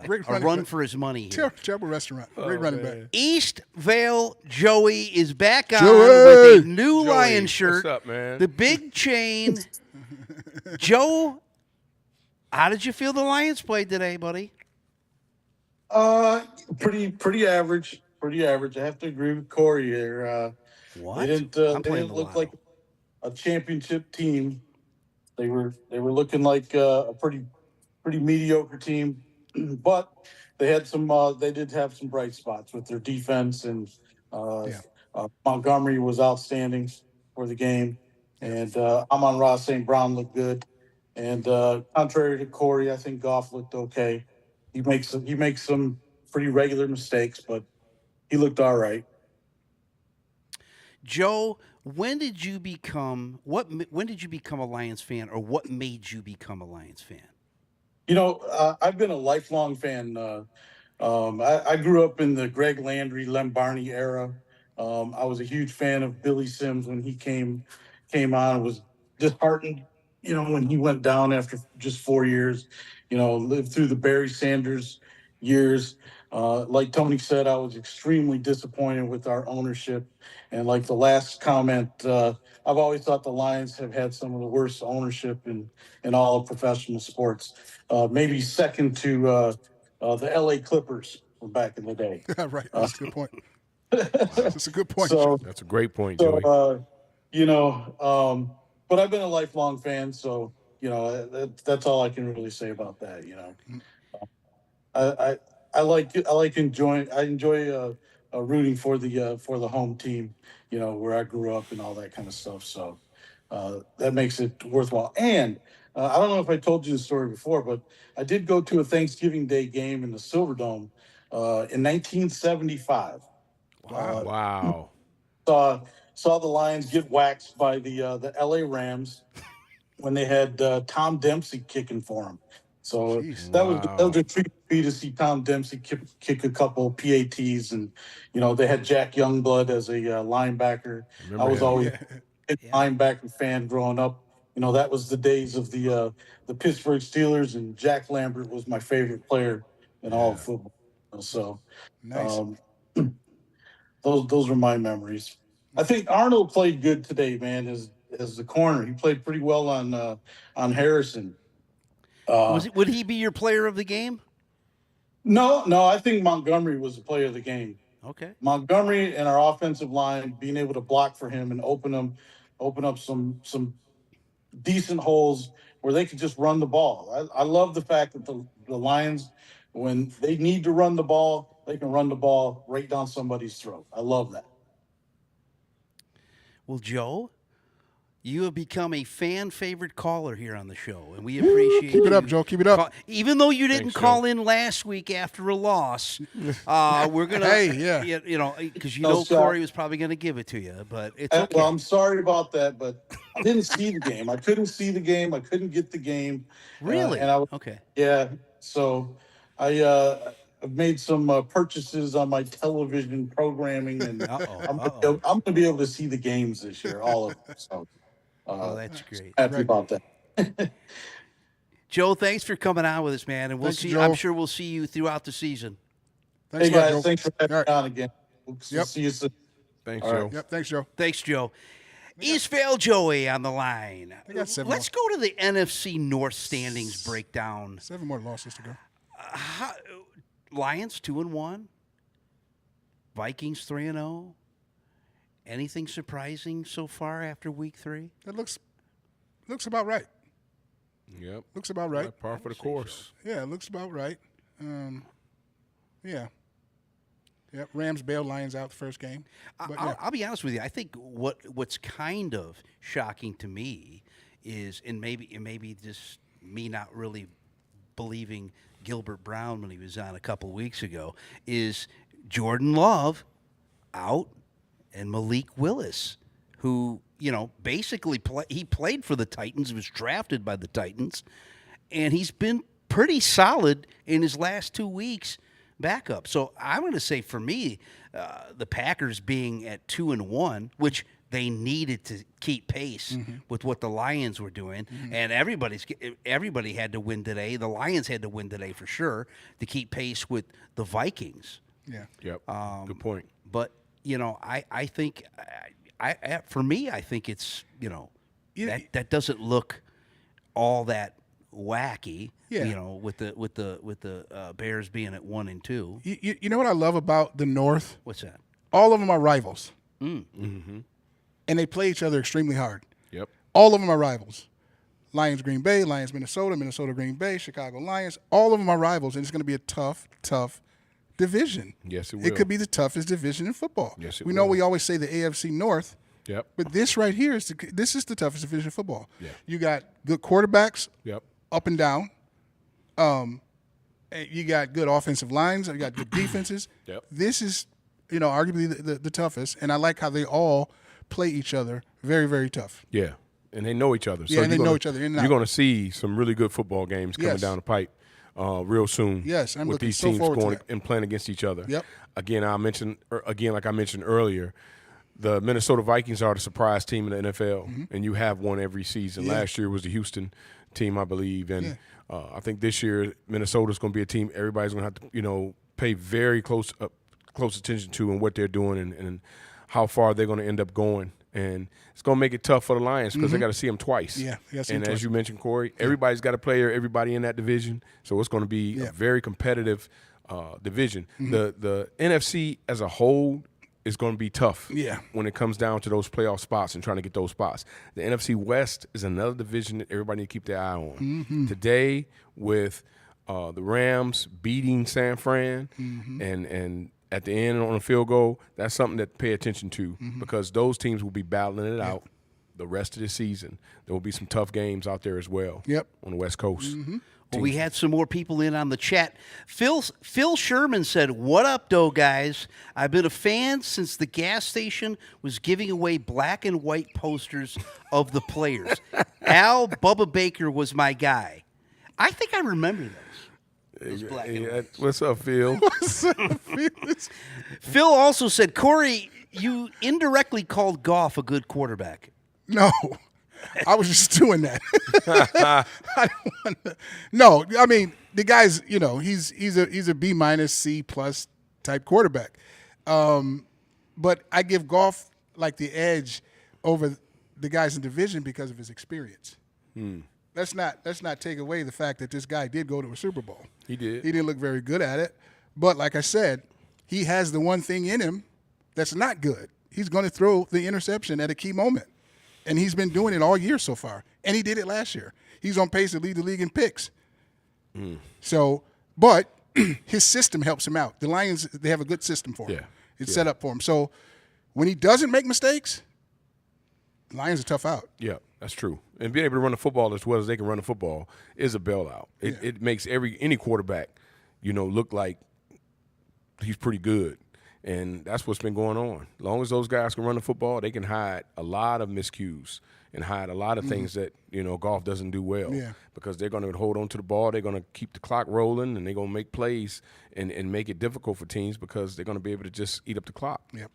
run for his money here. Terrible restaurant. Great running back. East Vale Joey is back on Joey! with a new Lion shirt. What's up, man? The big chain. Joe, how did you feel the Lions played today, buddy? Pretty average. Pretty average. I have to agree with Corey there. What? They didn't look like a championship team. They were looking like a pretty mediocre team, but they had some. They did have some bright spots with their defense, and Montgomery was outstanding for the game, and Amon-Ra St. Brown looked good. And contrary to Corey, I think Goff looked okay. He makes some pretty regular mistakes, but he looked all right. Joe, when did you become a Lions fan, or what made you become a Lions fan? I've been a lifelong fan. I grew up in the Greg Landry, Lem Barney era. I was a huge fan of Billy Sims when he came on. I was disheartened, when he went down after just 4 years. Lived through the Barry Sanders years. Like Tony said, I was extremely disappointed with our ownership. And like the last comment, I've always thought the Lions have had some of the worst ownership in all of professional sports. Maybe second to the LA Clippers from back in the day. Right. That's a good point. That's a good point. That's a great point, Joey. But I've been a lifelong fan, so that's all I can really say about that. I enjoy rooting for the home team, where I grew up and all that kind of stuff. So that makes it worthwhile. And I don't know if I told you the story before, but I did go to a Thanksgiving Day game in the Silverdome in 1975. Wow. Saw the Lions get waxed by the LA Rams when they had Tom Dempsey kicking for them. So that was a treat for me to see Tom Dempsey kick a couple PATs, and they had Jack Youngblood as a linebacker. I was always a linebacker fan growing up. That was the days of the Pittsburgh Steelers, and Jack Lambert was my favorite player in all of football. So Nice. Those were my memories. I think Arnold played good today, man, as the corner. He played pretty well on Harrison. Would he be your player of the game? No, I think Montgomery was the player of the game. Okay. Montgomery and our offensive line being able to block for him and open up some decent holes where they could just run the ball. I love the fact that the Lions, when they need to run the ball, they can run the ball right down somebody's throat. I love that. Well, Joe, you have become a fan favorite caller here on the show, and we appreciate Keep it up, Joe. Keep it up. Even though you didn't Thanks, call Joe. in last week after a loss, we're gonna, because Corey was probably gonna give it to you, but it's okay. Well, I'm sorry about that, but I didn't see the game. I couldn't see the game. I couldn't get the game. Really? Okay. Yeah. So I've made some purchases on my television programming, and I'm going to be able to see the games this year, all of them. So that's great. Happy about that. Joe, thanks for coming on with us, man, and Thanks, see. Joe. I'm sure we'll see you throughout the season. Thanks Hey a lot, guys, Joe. thanks for having me All on again. We'll see you soon. Thanks, All Joe. right. Yep. Thanks, Joe. Thanks, Joe. Eastvale Joey on the line. I got 7 Let's go to the NFC North standings breakdown. 7 more losses to go. Lions 2-1. Vikings 3-0. Anything surprising so far after week 3? That looks about right. Yep. Looks about right. Par for the course. Yeah, it looks about right. Yeah. Yep. Rams bailed Lions out the first game. But, yeah. I'll be honest with you. I think what's kind of shocking to me is, and maybe just me not really believing Gilbert Brown when he was on a couple weeks ago, is Jordan Love out and Malik Willis, who basically he played for the Titans, was drafted by the Titans, and he's been pretty solid in his last 2 weeks backup. So I'm going to say, for me, the Packers being at 2-1, which they needed to keep pace with what the Lions were doing, and everybody had to win today. The Lions had to win today for sure to keep pace with the Vikings. Yeah. Yep. Good point. But I think, for me, I think it's that doesn't look all that wacky. Yeah. With the Bears being at 1 and 2. You know what I love about the North? What's that? All of them are rivals. Mm-hmm. And they play each other extremely hard. Yep. All of them are rivals. Lions, Green Bay, Lions, Minnesota, Minnesota, Green Bay, Chicago Lions. All of them are rivals, and it's going to be a tough division. Yes, it will. It could be the toughest division in football. Yes, it we know will. we always say the AFC North. Yep. But this right here is the toughest division in football. Yeah. You got good quarterbacks Yep. up and down. And you got good offensive lines. You got good defenses. Yep. This is, arguably the toughest. And I like how they all play each other very, very tough. Yeah. And they know each other. Yeah, and they know each other in and out. You're going to see some really good football games coming Yes. down the pipe real soon. Yes, I'm with looking these so teams forward to going that. and playing against each other. Yep. Again, like I mentioned earlier, the Minnesota Vikings are the surprise team in the NFL, and you have one every season. Yeah. Last year was the Houston team, I believe, and I think this year Minnesota's going to be a team everybody's going to have to, pay very close attention to and what they're doing and how far they're going to end up going. And it's going to make it tough for the Lions because they got to see them twice. Yeah, they gotta see them and twice. as you mentioned, Corey, everybody's got to play everybody in that division, so it's going to be a very competitive division. The NFC as a whole is going to be tough. Yeah. When it comes down to those playoff spots and trying to get those spots, the NFC West is another division that everybody need to keep their eye on. Today, with the Rams beating San Fran and at the end on a field goal, that's something to pay attention to because those teams will be battling it out the rest of the season. There will be some tough games out there as well. Yep. On the West Coast. Well, we had some more people in on the chat. Phil Sherman said, "What up, though, guys? I've been a fan since the gas station was giving away black and white posters of the players. Al Bubba Baker was my guy. I think I remember those black and white. What's up, Phil? Phil also said, "Corey, you indirectly called Goff a good quarterback." No, I was just doing that. I don't want to. No, I mean the guy's. He's a B minus C plus type quarterback. But I give Goff like the edge over the guys in division because of his experience. Let's not take away the fact that this guy did go to a Super Bowl. He did. He didn't look very good at it, but like I said, he has the one thing in him that's not good. He's going to throw the interception at a key moment. And he's been doing it all year so far. And he did it last year. He's on pace to lead the league in picks. So, but his system helps him out. The Lions, they have a good system for him. Yeah. It's set up for him. So when he doesn't make mistakes, the Lions are tough out. Yeah, that's true. And being able to run the football as well as they can run the football is a bailout. It makes any quarterback, look like he's pretty good. And that's what's been going on. As long as those guys can run the football, they can hide a lot of miscues and hide a lot of things that, Goff doesn't do well. Yeah. Because they're going to hold on to the ball. They're going to keep the clock rolling, and they're going to make plays and make it difficult for teams because they're going to be able to just eat up the clock. Yep,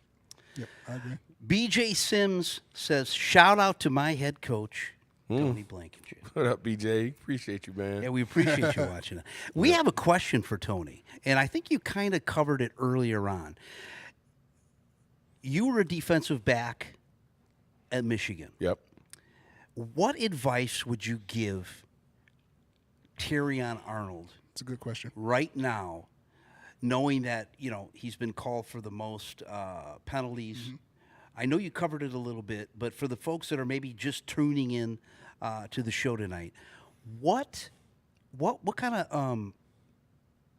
I agree. BJ Sims says, "Shout out to my head coach, Tony Blankenship." What up, BJ? Appreciate you, man. Yeah, we appreciate you watching. We have a question for Tony, and I think you kind of covered it earlier on. You were a defensive back at Michigan. Yep. What advice would you give Terrion Arnold It's a good question. right now, knowing that, he's been called for the most penalties? I know you covered it a little bit, but for the folks that are maybe just tuning in to the show tonight, what kind of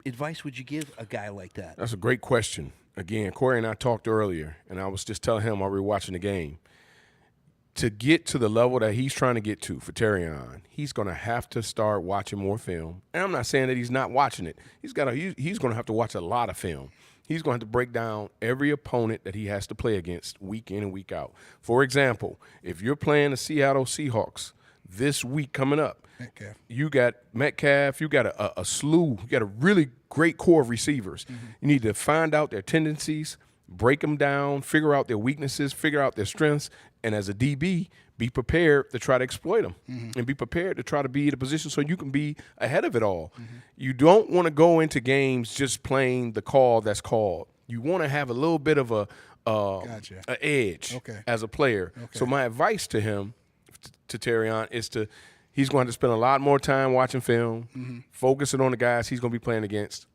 advice would you give a guy like that? That's a great question. Again, Corey and I talked earlier, and I was just telling him while we were watching the game, to get to the level that he's trying to get to for Terrion, he's going to have to start watching more film. And I'm not saying that he's not watching it. He's going to have to watch a lot of film. He's going to have to break down every opponent that he has to play against week in and week out. For example, if you're playing the Seattle Seahawks this week coming up, you got Metcalf, you got a slew, you got a really great core of receivers. You need to find out their tendencies, break them down, figure out their weaknesses, figure out their strengths, and as a DB, be prepared to try to exploit them and be prepared to try to be in a position so you can be ahead of it all. You don't want to go into games just playing the call that's called. You want to have a little bit of a edge as a player. So my advice to him, to Terrion, is he's going to spend a lot more time watching film, focusing on the guys he's going to be playing against,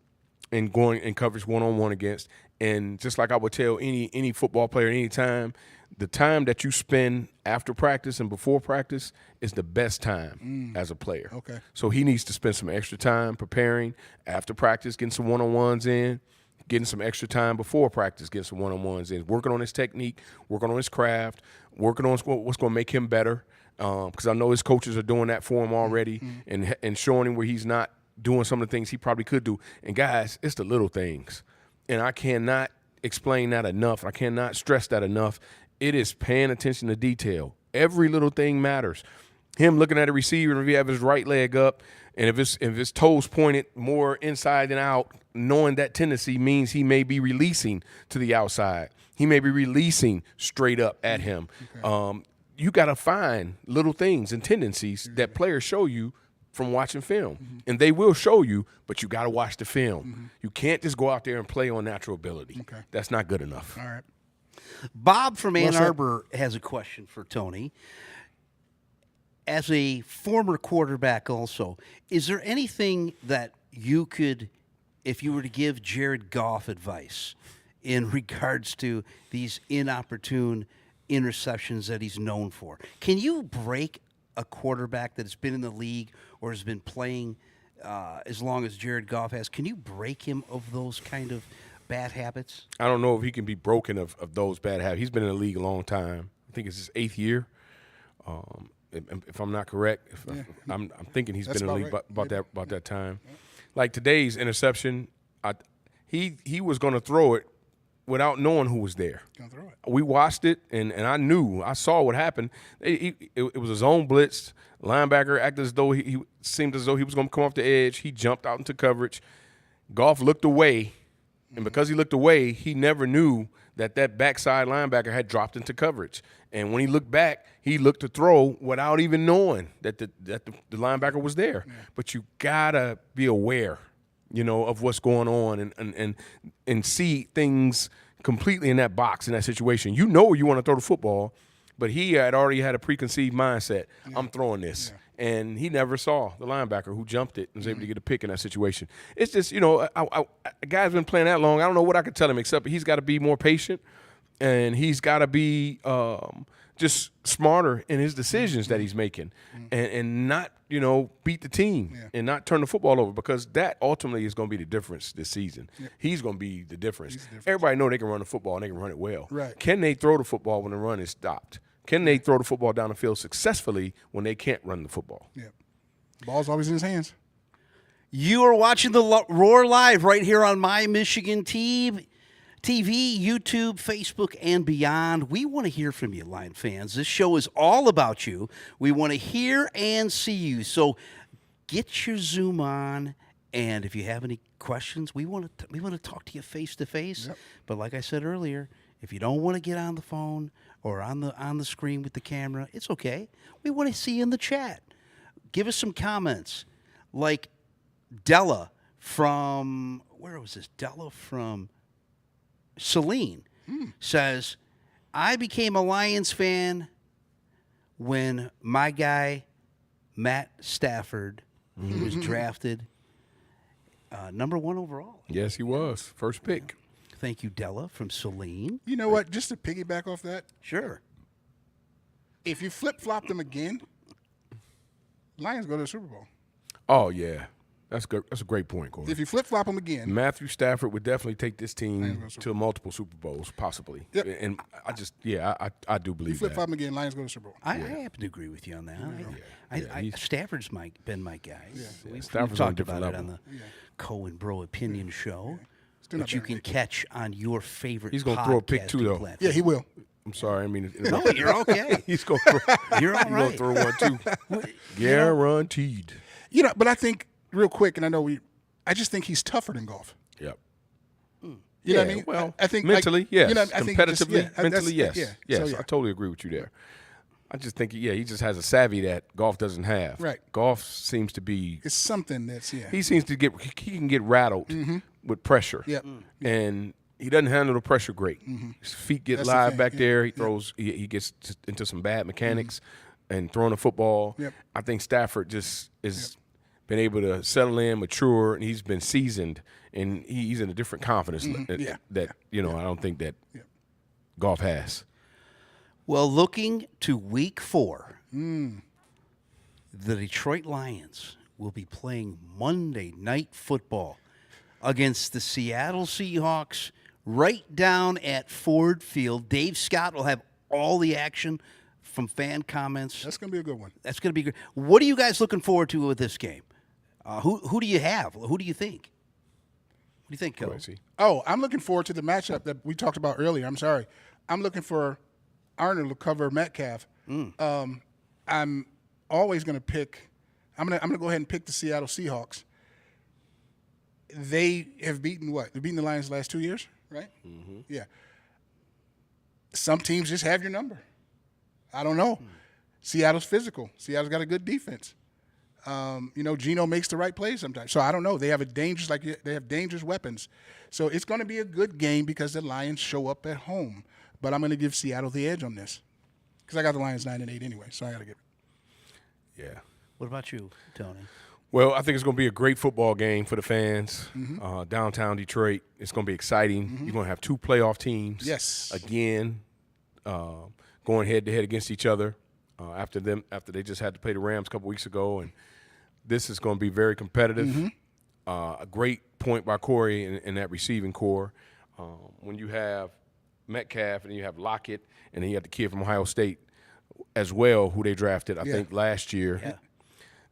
and going in coverage one-on-one against. And just like I would tell any football player any time, the time that you spend after practice and before practice is the best time as a player. Okay. So he needs to spend some extra time preparing after practice, getting some one-on-ones in, getting some extra time before practice, getting some one-on-ones in, working on his technique, working on his craft, working on what's going to make him better. Because I know his coaches are doing that for him already and showing him where he's not doing some of the things he probably could do. And, guys, it's the little things. And I cannot explain that enough. I cannot stress that enough. It is paying attention to detail. Every little thing matters. Him looking at a receiver, if he have his right leg up, and if his toes pointed more inside than out, knowing that tendency means he may be releasing to the outside. He may be releasing straight up at him. Okay. You got to find little things and tendencies that players show you from watching film. And they will show you, but you got to watch the film. You can't just go out there and play on natural ability. Okay. That's not good enough. All right. Bob from Ann Arbor has a question for Tony. As a former quarterback also, is there anything that you could, if you were to give Jared Goff advice in regards to these inopportune interceptions that he's known for? Can you break a quarterback that has been in the league or has been playing as long as Jared Goff has? Can you break him of those kind of bad habits? I don't know if he can be broken of those bad habits. He's been in the league a long time. I think it's his 8th year. If I'm not correct, I'm thinking he's That's been in the league about right. about that time. Like today's interception, he was going to throw it without knowing who was there. Gonna throw it. We watched it, and I saw what happened. It was a zone blitz. Linebacker acted as though he seemed as though he was going to come off the edge. He jumped out into coverage. Goff looked away, and because he looked away, he never knew that backside linebacker had dropped into coverage. And when he looked back, he looked to throw without even knowing that the linebacker was there. Yeah. But you gotta be aware, of what's going on and see things completely in that box, in that situation. You want to throw the football, but he had already had a preconceived mindset. Yeah. I'm throwing this. Yeah. And he never saw the linebacker who jumped it and was able to get a pick in that situation. It's just, a guy's been playing that long. I don't know what I could tell him except he's got to be more patient, and he's got to be just smarter in his decisions that he's making, and not, beat the team and not turn the football over, because that ultimately is going to be the difference this season. Yeah. He's going to be the difference. Everybody know they can run the football and they can run it well. Right. Can they throw the football when the run is stopped? Can they throw the football down the field successfully when they can't run the football? Yeah. Ball's always in his hands. You are watching the Roar Live right here on My Michigan TV, YouTube, Facebook, and beyond. We want to hear from you, Lion fans. This show is all about you. We want to hear and see you. So get your Zoom on, and if you have any questions, we want to talk to you face to face. But like I said earlier, if you don't want to get on the phone or on the screen with the camera, it's okay. We want to see you in the chat. Give us some comments, like Della from Della from Celine says, I became a Lions fan when my guy Matt Stafford was drafted number 1 overall. Yes, he was. First pick. Thank you, Della from Celine. You know what? Just to piggyback off that. Sure. If you flip-flop them again, Lions go to the Super Bowl. Oh, yeah. That's good. That's a great point, Corey. If you flip-flop them again. Matthew Stafford would definitely take this team to multiple Super Bowls, possibly. Yep. And I do believe that. You flip-flop them again, Lions go to the Super Bowl. I happen to agree with you on that. Stafford's been my guy. Yeah. We've Stafford's talked on a about different it on level. the Cohen Bro Opinion Show, which you can catch on your favorite He's going to throw a pick, too, though. Platform. Yeah, he will. I'm sorry. I mean, no, you're okay. He's going to throw, you're all right. He's going to throw one, too. Guaranteed. But I think, real quick, and I just think he's tougher than Goff. Yep. You know what I mean? Well, I think mentally, yes. I think competitively, mentally, yes. Yeah. Yes, So, I totally agree with you there. I just think, he just has a savvy that Goff doesn't have. Right. Goff seems to be. It's something that's He seems to he can get rattled with pressure. Yep. And he doesn't handle the pressure great. His feet get That's live the thing. back there. He throws. He gets into some bad mechanics and throwing the football. Yep. I think Stafford just is been able to settle in, mature, and he's been seasoned, and he's in a different confidence that I don't think that Goff has. Well, looking to Week 4, the Detroit Lions will be playing Monday Night Football against the Seattle Seahawks right down at Ford Field. Dave Scott will have all the action from fan comments. That's going to be a good one. That's going to be good. What are you guys looking forward to with this game? Who do you have? Who do you think? What do you think, Coach? Oh, I'm looking forward to the matchup that we talked about earlier. I'm sorry. I'm looking for Arnold to cover Metcalf. I'm always going to pick. I'm going to go ahead and pick the Seattle Seahawks. They have beaten what? They've beaten the Lions the last 2 years, right? Mm-hmm. Yeah. Some teams just have your number. I don't know. Seattle's physical. Seattle's got a good defense. Geno makes the right plays sometimes. So I don't know. They have dangerous weapons. So it's going to be a good game because the Lions show up at home. But I'm going to give Seattle the edge on this because I got the Lions 9-8 anyway. So I got to give it. Yeah. What about you, Tony? Well, I think it's going to be a great football game for the fans. Downtown Detroit. It's going to be exciting. You're going to have 2 playoff teams. Yes. Again, going head-to-head against each other. After they just had to play the Rams a couple weeks ago, and this is going to be very competitive. A great point by Corey in that receiving core. When you have Metcalf and you have Lockett, and then you have the kid from Ohio State, as well, who they drafted, I think, last year. Yeah.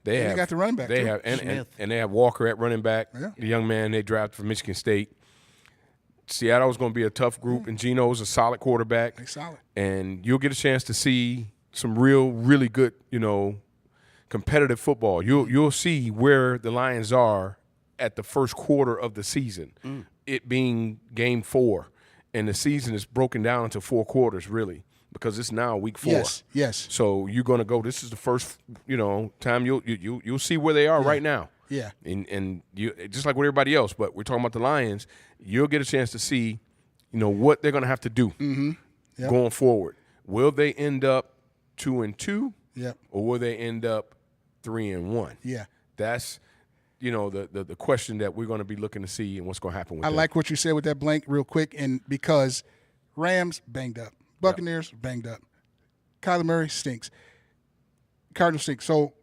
They got the running back, They too. have Smith. and they have Walker at running back, Yeah. the young man they drafted from Michigan State. Seattle's going to be a tough group, and Geno's a solid quarterback. They're solid. And you'll get a chance to see some really good, competitive football. You'll see where the Lions are at the first quarter of the season, it being game 4. And the season is broken down into 4 quarters, really, because it's now week 4. Yes. So you're going to go. This is the first, time you'll see where they are right now. Yeah. And you just like with everybody else, but we're talking about the Lions. You'll get a chance to see, what they're going to have to do going forward. Will they end up 2-2? Yep. Or will they end up 3-1? Yeah. That's the question that we're going to be looking to see and what's going to happen with I them. like what you said with that blank real quick, and because Rams banged up, Buccaneers banged up, Kyler Murray stinks, Cardinals stink. So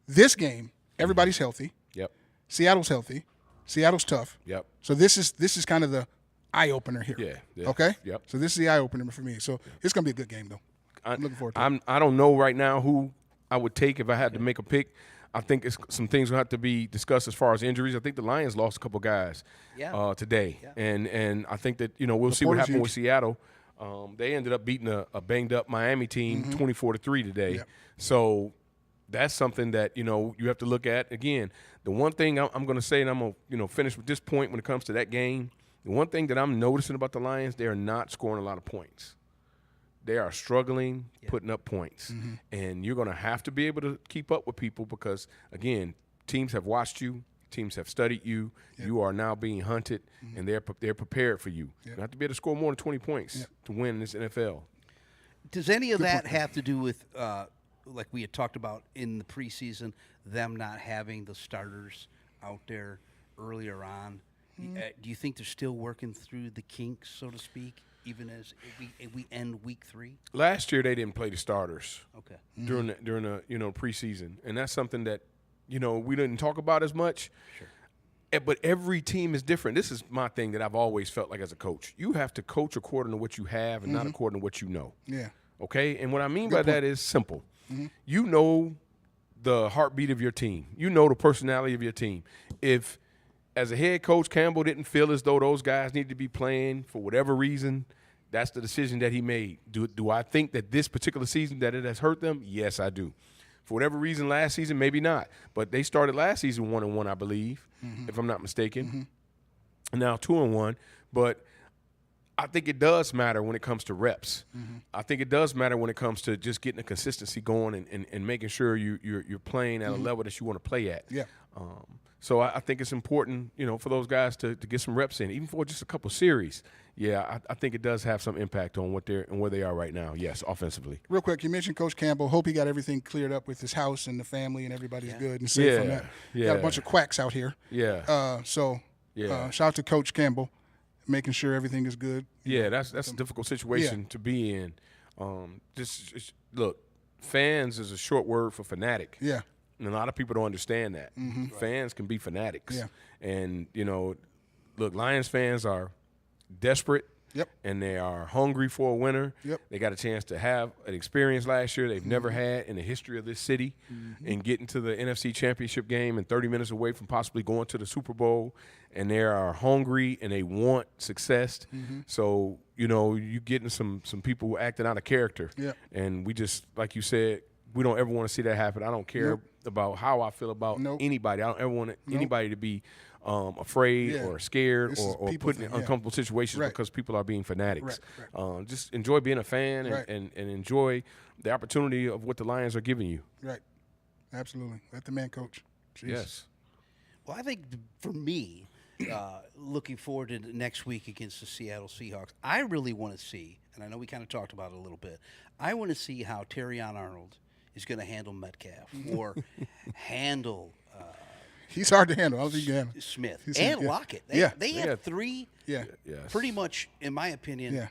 this game, everybody's healthy. Yep. Seattle's healthy. Seattle's tough. Yep. So this is kind of the eye opener here. Yeah. Okay. Yep. So this is the eye opener for me. So it's gonna be a good game though. I'm looking forward to it. I don't know right now who I would take if I had to make a pick. I think some things will have to be discussed as far as injuries. I think the Lions lost a couple guys today, and I think that we'll see what Porter's happened with huge. Seattle. They ended up beating a banged up Miami team 24-3 today. Yep. So that's something that you have to look at. Again, the one thing I'm going to say, and I'm going to finish with this point when it comes to that game. The one thing that I'm noticing about the Lions, they are not scoring a lot of points. They are struggling putting up points. And you're going to have to be able to keep up with people because, again, teams have watched you. Teams have studied you. You are now being hunted, and they're prepared for you. You have to be able to score more than 20 points to win in this NFL. Does any of that have to do with, like we had talked about in the preseason, them not having the starters out there earlier on? Do you think they're still working through the kinks, so to speak, even as we end week 3? Last year they didn't play the starters Okay. during the preseason, and that's something that we didn't talk about as much. Sure. But every team is different. This is my thing that I've always felt like as a coach. You have to coach according to what you have and not according to what you know. Yeah. Okay? And what I mean by that is simple. You know the heartbeat of your team. You know the personality of your team. If, as a head coach, Campbell didn't feel as though those guys needed to be playing for whatever reason, that's the decision that he made. Do I think that this particular season that it has hurt them? Yes, I do. For whatever reason last season, maybe not. But they started last season 1-1, I believe, if I'm not mistaken. And now 2-1. But I think it does matter when it comes to reps. I think it does matter when it comes to just getting the consistency going and making sure you're playing at a level that you want to play at. Yeah. So I think it's important, for those guys to get some reps in, even for just a couple series. Yeah, I think it does have some impact on where they are right now. Yes, offensively. Real quick, you mentioned Coach Campbell. Hope he got everything cleared up with his house and the family and everybody's good and safe from that. Got a bunch of quacks out here. Yeah. Shout out to Coach Campbell, making sure everything is good. Yeah, that's a difficult situation to be in. Look, fans is a short word for fanatic. Yeah. And a lot of people don't understand that. Fans can be fanatics. Yeah. And, look, Lions fans are desperate. Yep. And they are hungry for a winner. Yep. They got a chance to have an experience last year they've never had in the history of this city and getting to the NFC Championship game and 30 minutes away from possibly going to the Super Bowl. And they are hungry and they want success. So, you getting some people acting out of character. Yep. And we just, like you said, we don't ever want to see that happen. I don't care about how I feel about anybody. I don't ever want anybody to be afraid or scared or put in uncomfortable situations because people are being fanatics. Right. Just enjoy being a fan and enjoy the opportunity of what the Lions are giving you. Right. Absolutely. Let the man coach. Jeez. Yes. Well, I think for me, looking forward to next week against the Seattle Seahawks, I really want to see, and I know we kind of talked about it a little bit, I want to see how Terrion Arnold is going to handle Metcalf or handle he's hard to handle. I don't think you can handle Smith He's and yeah. Lockett. Yeah. They have 3 pretty much, in my opinion. Yeah.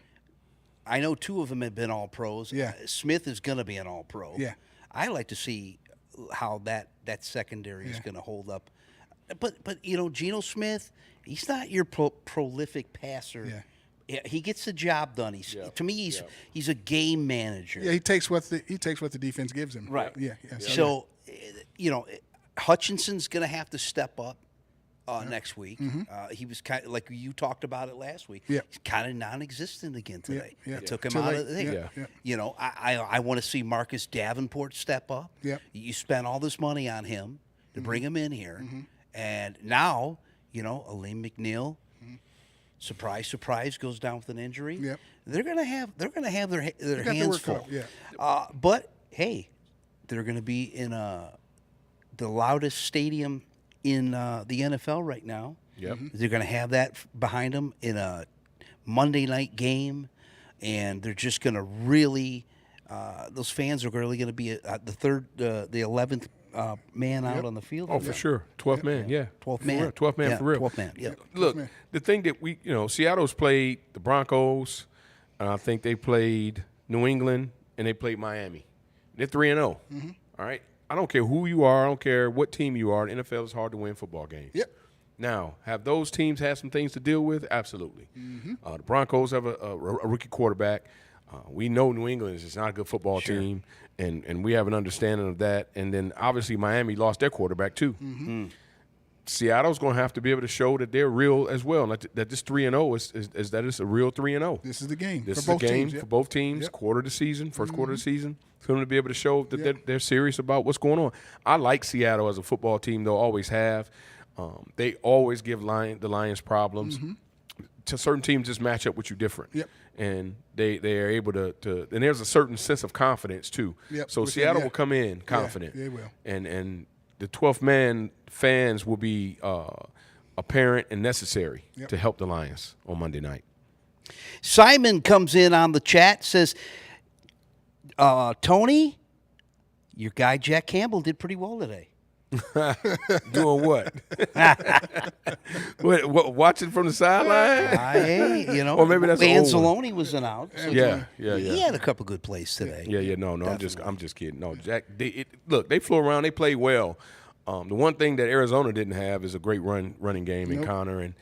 I know 2 of them have been all pros. Yeah. Smith is going to be an all pro. Yeah. I like to see how that secondary is going to hold up. But Geno Smith, he's not your prolific passer Yeah, he gets the job done. To me, he's a game manager. Yeah, he takes what the defense gives him. Right. Yeah. So, Hutchinson's going to have to step up next week. He was kind of like you talked about it last week. Yeah. He's kind of non-existent again today. Yeah. Took him Too out late. of the thing. Yeah. I want to see Marcus Davenport step up. Yeah. You spent all this money on him to bring him in here, and now Aleem McNeil. Surprise, surprise, goes down with an injury. Yep. They're gonna have their got hands their work full. cut up, yeah. But hey, they're gonna be in the loudest stadium in the NFL right now. Yep. They're gonna have that behind them in a Monday night game, and they're just gonna really. Those fans are really gonna be the 11th. Man out on the field. Oh, for sure. 12th man, yeah. 12th man. 12th man for real. 12th man, yeah. Look, the thing that Seattle's played the Broncos, I think they played New England, and they played Miami. They're 3-0. All right? I don't care who you are. I don't care what team you are. The NFL is hard to win football games. Yep. Now, have those teams had some things to deal with? Absolutely. The Broncos have a rookie quarterback. We know New England is not a good football team, and we have an understanding of that. And then, obviously, Miami lost their quarterback, too. Seattle's going to have to be able to show that they're real as well, and that this 3-0 is that it's a real 3-0. This is the game. This for is both the game teams, for both teams, quarter of the season, first quarter of the season. It's going to be able to show that they're serious about what's going on. I like Seattle as a football team, though, always have. They always give the Lions problems. To certain teams just match up with you different. Yep. And they are able to and there's a certain sense of confidence too. Yep. So Seattle will come in confident. Yeah, they will. And the 12th man fans will be apparent and necessary to help the Lions on Monday night. Simon comes in on the chat, says, Tony, your guy Jack Campbell did pretty well today. Doing what? Watching from the sideline? Hey, or maybe that's an old one. Anzalone wasn't out. So Yeah. He had a couple good plays today. Yeah. No, I'm just kidding. No, Jack. They flew around. They played well. The one thing that Arizona didn't have is a great running game in Connor, and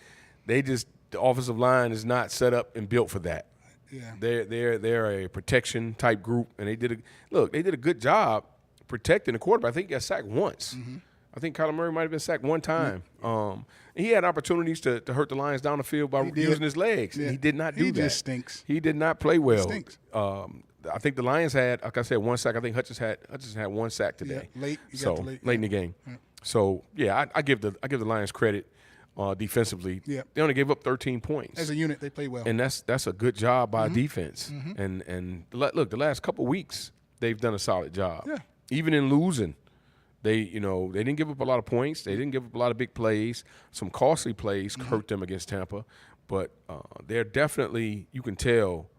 the offensive line is not set up and built for that. Yeah. They're a protection type group, and they did a good job protecting the quarterback. I think he got sacked once. I think Kyler Murray might have been sacked one time. And he had opportunities to hurt the Lions down the field by using his legs. And he did not do that. He just stinks. He did not play well. He stinks. I think the Lions had, like I said, one sack. I think Hutchins had one sack today. Yeah, late. Late in the game. Yeah. So I give the Lions credit defensively. Yeah. They only gave up 13 points. As a unit, they play well. And that's a good job by defense. And look, the last couple of weeks they've done a solid job. Yeah. Even in losing, they didn't give up a lot of points. They didn't give up a lot of big plays. Some costly plays hurt them against Tampa, but they're definitely, you can tell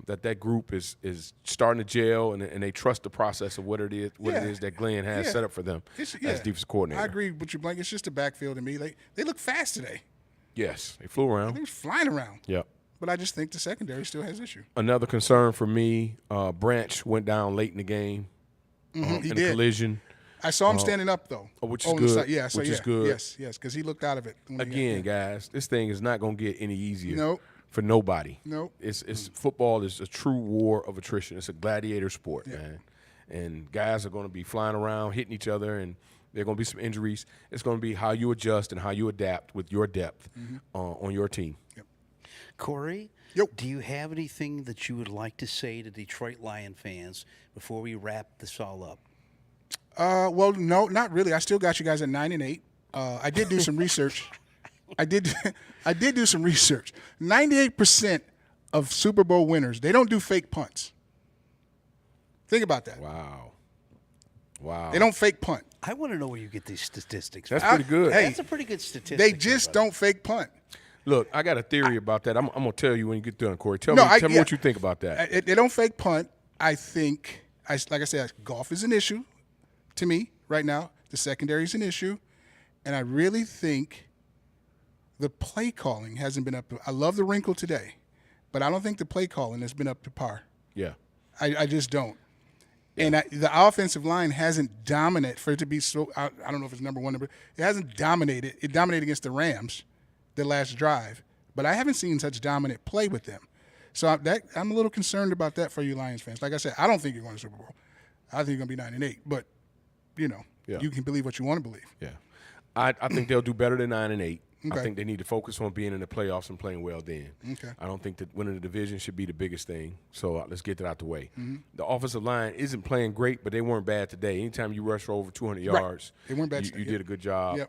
that group is starting to gel, and they trust the process of what it is that Glenn has set up for them as defensive coordinator. I agree with you, Blank. It's just a backfield to me. They look fast today. Yes, they flew around. They was flying around. Yep. But I just think the secondary still has issue. Another concern for me, Branch went down late in the game. In a collision. I saw him standing up, though. Which is good. Which is good. Yes, because he looked out of it. Again, guys, this thing is not going to get any easier Nope. for nobody. Nope. It's football is a true war of attrition. It's a gladiator sport, man. And guys are going to be flying around, hitting each other, and there are going to be some injuries. It's going to be how you adjust and how you adapt with your depth on your team. Yep. Corey, do you have anything that you would like to say to Detroit Lion fans before we wrap this all up? Well, no, not really. I still got you guys at 9-8. I did do some research. I did do some research. 98% of Super Bowl winners, they don't do fake punts. Think about that. Wow. They don't fake punt. I want to know where you get these statistics. That's pretty good. Hey, that's a pretty good statistic. They just don't fake punt. Look, I got a theory about that. I'm going to tell you when you get done, Corey. Tell me what you think about that. They don't fake punt. I think, like I said, Goff is an issue to me right now. The secondary is an issue. And I really think the play calling hasn't been up. I love the wrinkle today, but I don't think the play calling has been up to par. Yeah. I just don't. Yeah. And the offensive line hasn't dominated for it to be so. I don't know if it's number one, it hasn't dominated. It dominated against the Rams, the last drive, but I haven't seen such dominant play with them. So I'm a little concerned about that for you Lions fans. Like I said, I don't think you're going to the Super Bowl. I think you're going to be 9-8, but you can believe what you want to believe. Yeah, I think they'll do better than 9-8. Okay. I think they need to focus on being in the playoffs and playing well then. Okay. I don't think that winning the division should be the biggest thing. So let's get that out the way. Mm-hmm. The offensive line isn't playing great, but they weren't bad today. Anytime you rush for over 200 yards, They weren't bad today. you did a good job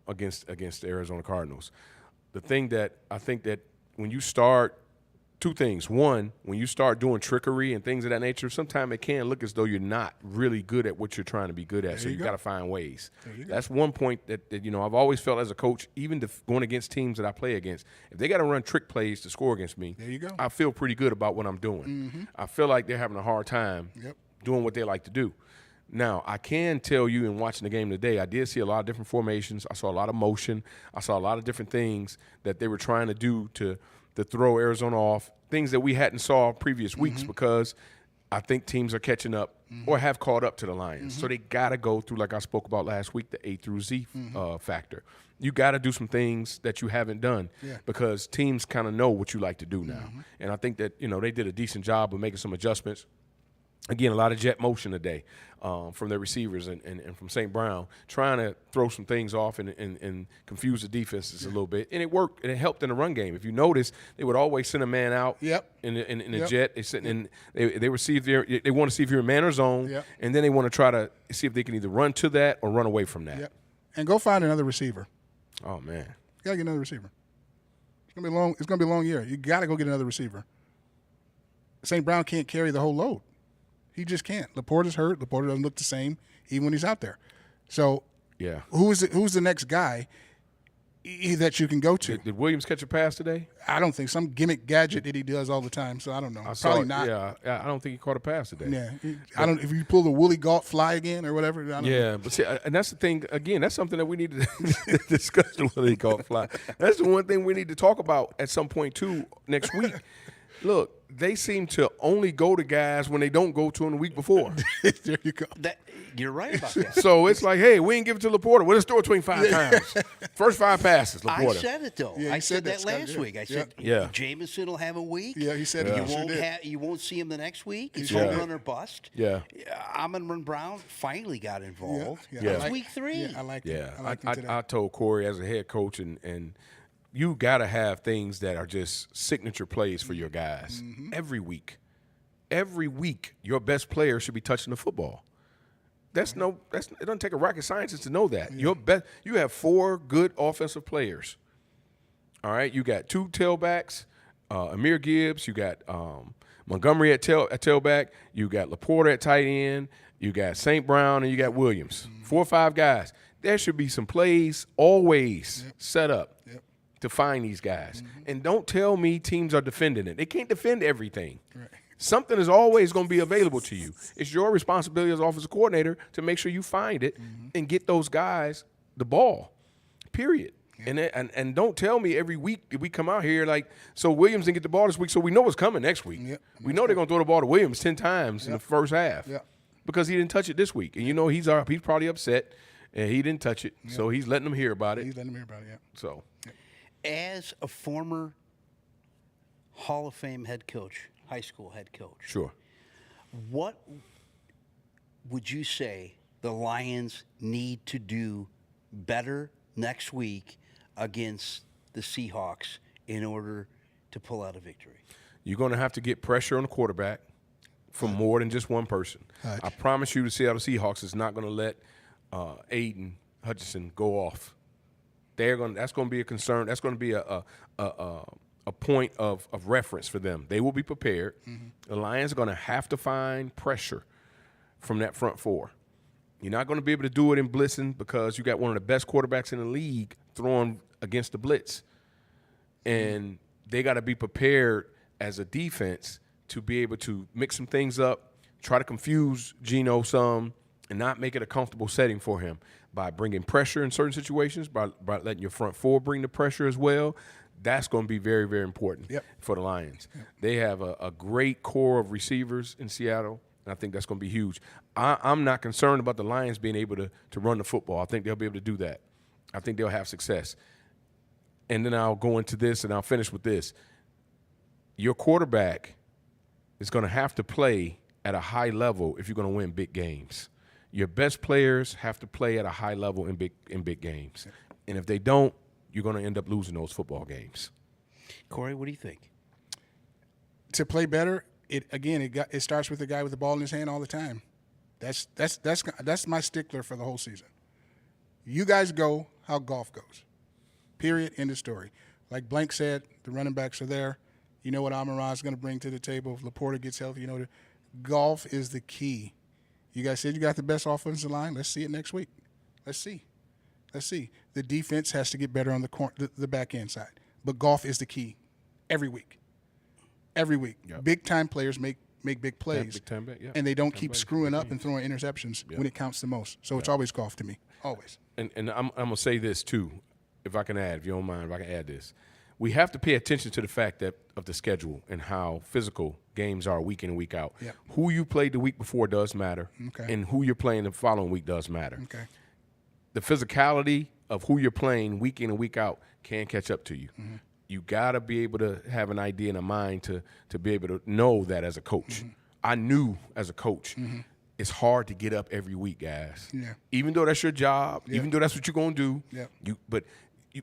against the Arizona Cardinals. The thing that I think that when you start – two things. One, when you start doing trickery and things of that nature, sometimes it can look as though you're not really good at what you're trying to be good at. So you got to find ways. That's one point that I've always felt as a coach, even going against teams that I play against, if they got to run trick plays to score against me, I feel pretty good about what I'm doing. Mm-hmm. I feel like they're having a hard time doing what they like to do. Now, I can tell you in watching the game today, I did see a lot of different formations. I saw a lot of motion. I saw a lot of different things that they were trying to do to throw Arizona off, things that we hadn't saw previous weeks because I think teams are catching up or have caught up to the Lions. So they got to go through, like I spoke about last week, the A through Z factor. You got to do some things that you haven't done because teams kind of know what you like to do now. And I think that, they did a decent job of making some adjustments. Again, a lot of jet motion today from their receivers and from St. Brown, trying to throw some things off and confuse the defenses a little bit. And it worked, and it helped in the run game. If you notice, they would always send a man out in the jet. They sent in, they want to see if you're in man or zone, and then they want to try to see if they can either run to that or run away from that. And go find another receiver. Oh, man. You got to get another receiver. It's going to be long. It's going to be a long year. You got to go get another receiver. St. Brown can't carry the whole load. He just can't. Laporta's hurt. Laporta doesn't look the same even when he's out there. So, who's the next guy that you can go to? Did Williams catch a pass today? I don't think. Some gimmick gadget that he does all the time. So I don't know. Probably not. Yeah, I don't think he caught a pass today. Yeah, I don't. If you pull the woolly Goff fly again or whatever. I don't know. But see, and that's the thing. Again, that's something that we need to discuss. The woolly Goff fly. That's the one thing we need to talk about at some point too next week. Look, they seem to only go to guys when they don't go to them the week before. There you go. You're right about that. So it's like, hey, we ain't give it to Laporta. We'll just throw it between 5 times. First 5 passes, Laporta. I said it, though. Yeah, I said that Scott, last week. I said Jameson will have a week. Yeah, he said it. You won't see him the next week. It's home run or bust. Yeah. Amon Brown finally got involved. Yeah. That's week 3. Yeah, I like it. I told Corey as a head coach, and you got to have things that are just signature plays for your guys every week. Every week, your best player should be touching the football. It doesn't take a rocket scientist to know that. You have 4 good offensive players. All right, you got 2 tailbacks, Amir Gibbs. You got Montgomery at tailback. You got Laporta at tight end. You got St. Brown, and you got Williams. 4 or 5 guys. There should be some plays always set up to find these guys. And don't tell me teams are defending it. They can't defend everything. Right. Something is always going to be available to you. It's your responsibility as offensive coordinator to make sure you find it and get those guys the ball, period. Yeah. And don't tell me every week we come out here like, so Williams didn't get the ball this week, so we know what's coming next week. Yep. We know they're going to throw the ball to Williams 10 times in the first half because he didn't touch it this week. And, he's probably upset, and he didn't touch it, so he's letting them hear about it. He's letting them hear about it, So. As a former Hall of Fame head coach, high school head coach. Sure. What would you say the Lions need to do better next week against the Seahawks in order to pull out a victory? You're going to have to get pressure on the quarterback from more than just one person. I promise you the Seattle Seahawks is not going to let Aiden Hutchinson go off. That's going to be a concern. That's going to be a point of reference for them. They will be prepared. The Lions are going to have to find pressure from that front 4. You're not going to be able to do it in blitzing because you got one of the best quarterbacks in the league throwing against the blitz. And they got to be prepared as a defense to be able to mix some things up, try to confuse Geno some, and not make it a comfortable setting for him by bringing pressure in certain situations, by letting your front 4 bring the pressure as well. That's going to be very, very important for the Lions. They have a great core of receivers in Seattle, and I think that's going to be huge. I'm not concerned about the Lions being able to run the football. I think they'll be able to do that. I think they'll have success. and then I'll go into this, and I'll finish with this. Your quarterback is going to have to play at a high level if you're going to win big games. Your best players have to play at a high level in big games. And if they don't, you're going to end up losing those football games. Corey, what do you think? To play better, it starts with the guy with the ball in his hand all the time. That's my stickler for the whole season. You guys go how Goff goes. Period. End of story. Like Blank said, the running backs are there. You know what Amon-Ra is going to bring to the table. If Laporta gets healthy, you know, Goff is the key. You guys said you got the best offensive line. Let's see it next week. Let's see. The defense has to get better on the back end side. But Goff is the key every week. Every week. Yep. Big-time players make big plays, and they don't keep screwing up and throwing interceptions when it counts the most. So it's always Goff to me, always. And I'm going to say this, too, if I can add, if you don't mind, if I can add this. We have to pay attention to the fact of the schedule and how physical games are week in and week out. Yep. Who you played the week before does matter, and who you're playing the following week does matter. Okay. The physicality of who you're playing week in and week out can catch up to you. Mm-hmm. You got to be able to have an idea and a mind to be able to know that as a coach. Mm-hmm. I knew as a coach, it's hard to get up every week, guys. Yeah. Even though that's your job, even though that's what you're going to do,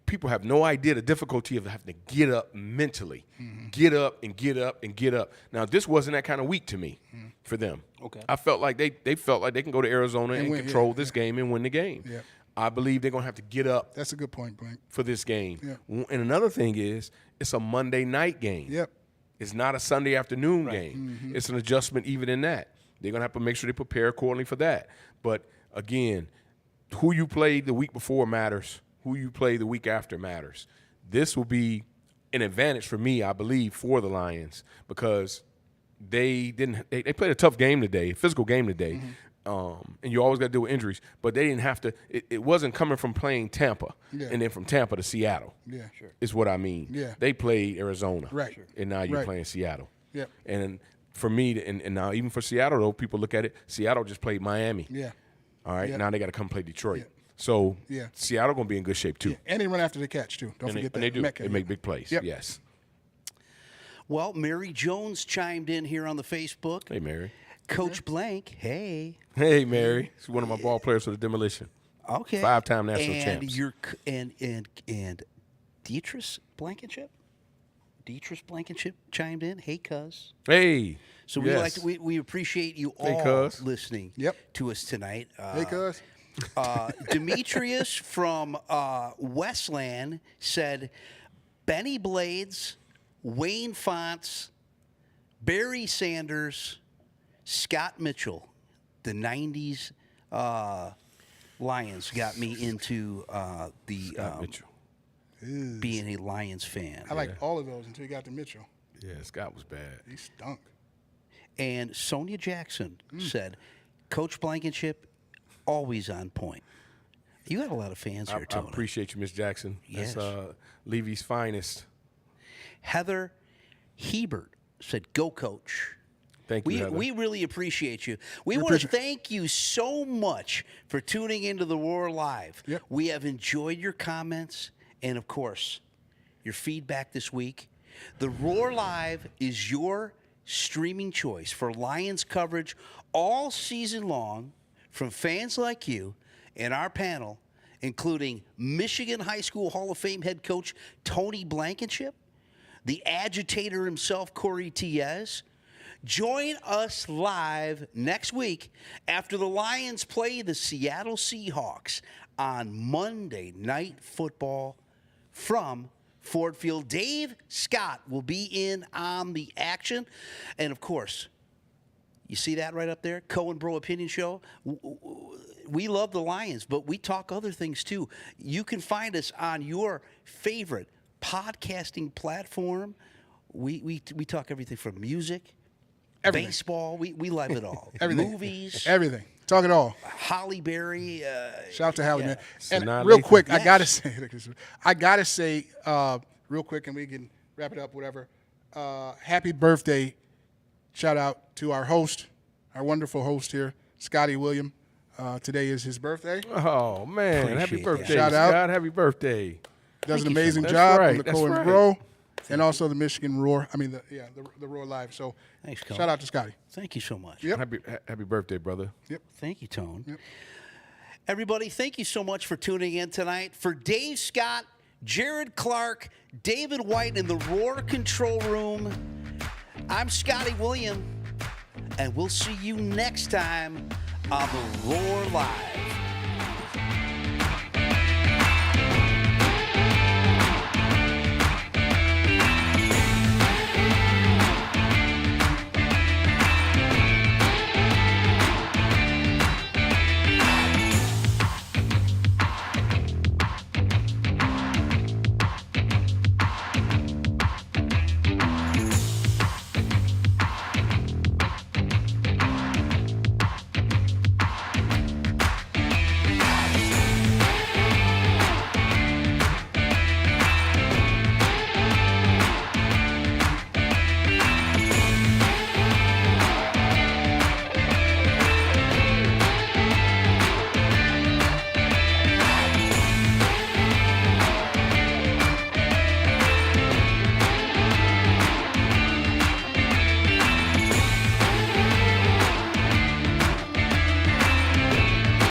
people have no idea the difficulty of having to get up mentally. Get up and get up and get up. Now, this wasn't that kind of week to me for them. Okay. I felt like they felt like they can go to Arizona and control this game and win the game. Yeah. I believe they're going to have to get up. That's a good point, Blank. For this game. Yeah. And another thing is, it's a Monday night game. Yep. It's not a Sunday afternoon game. It's an adjustment even in that. They're going to have to make sure they prepare accordingly for that. But, again, who you played the week before matters. Who you play the week after matters. This will be an advantage for me, I believe, for the Lions because they played a tough game today, a physical game today. And you always got to deal with injuries, but they didn't have to. It wasn't coming from playing Tampa and then from Tampa to Seattle. Yeah, sure. Is what I mean. Yeah. They played Arizona, right? And now you're playing Seattle. Yep. And for me, and now even for Seattle, though, people look at it. Seattle just played Miami. Yeah. All right. Yep. Now they got to come play Detroit. Yeah. So Seattle going to be in good shape too. Yeah. And they run after the catch too. Don't forget that. And they do. Mecca. They make big plays. Yep. Yes. Well, Mary Jones chimed in here on the Facebook. Hey, Mary. Coach Blank, hey. Hey, Mary. She's one of my ball players for the Demolition. Okay. 5-time national champs. And Dietrich Blankenship? Dietrich Blankenship chimed in. Hey, cuz. Hey. So we appreciate you all listening to us tonight. Hey, cuz. Demetrius from Westland said Benny Blades, Wayne Fonts, Barry Sanders, Scott Mitchell, the 90s Lions got me into Mitchell. being a Lions fan. I liked all of those until you got to Mitchell. Yeah, Scott was bad. He stunk. And Sonia Jackson said, Coach Blankenship, always on point. You got a lot of fans here, Tony. I appreciate you, Miss Jackson. Yes. That's Levy's finest. Heather Hebert said, go, Coach. Thank you, Heather. We really appreciate you. We want to thank you so much for tuning into the Roar Live. Yep. We have enjoyed your comments and, of course, your feedback this week. The Roar Live is your streaming choice for Lions coverage all season long from fans like you and our panel, including Michigan High School Hall of Fame head coach Tony Blankenship, the agitator himself, Corey Tiez. Join us live next week after the Lions play the Seattle Seahawks on Monday Night Football from Ford Field. Dave Scott will be in on the action. And, of course, you see that right up there? Cohen Bro Opinion Show. We love the Lions, but we talk other things too. You can find us on your favorite podcasting platform. We talk everything from music, baseball. We love it all. Everything. Movies. Everything. Talk it all. Holly Berry. Shout out to Holly, man. And Sanaa real Lathan. quick, Yes. I gotta say, real quick, and we can wrap it up, whatever. Happy birthday. Shout out to our host, our wonderful host here, Scotty William. Today is his birthday. Oh, man. Happy Appreciate birthday, that. Shout out. Scott. Happy birthday. does an Thank you so amazing much. job right, on the that's Co and right. Grow, and also the Michigan Roar. I mean, the Roar Live. So Thanks, Coach. shout out to Scotty. Thank you so much. Yep. Happy birthday, brother. Thank you, Tone. Yep. Everybody, thank you so much for tuning in tonight. For Dave Scott, Jared Clark, David White in the Roar Control Room, I'm Scotty William, and we'll see you next time on the Roar Live.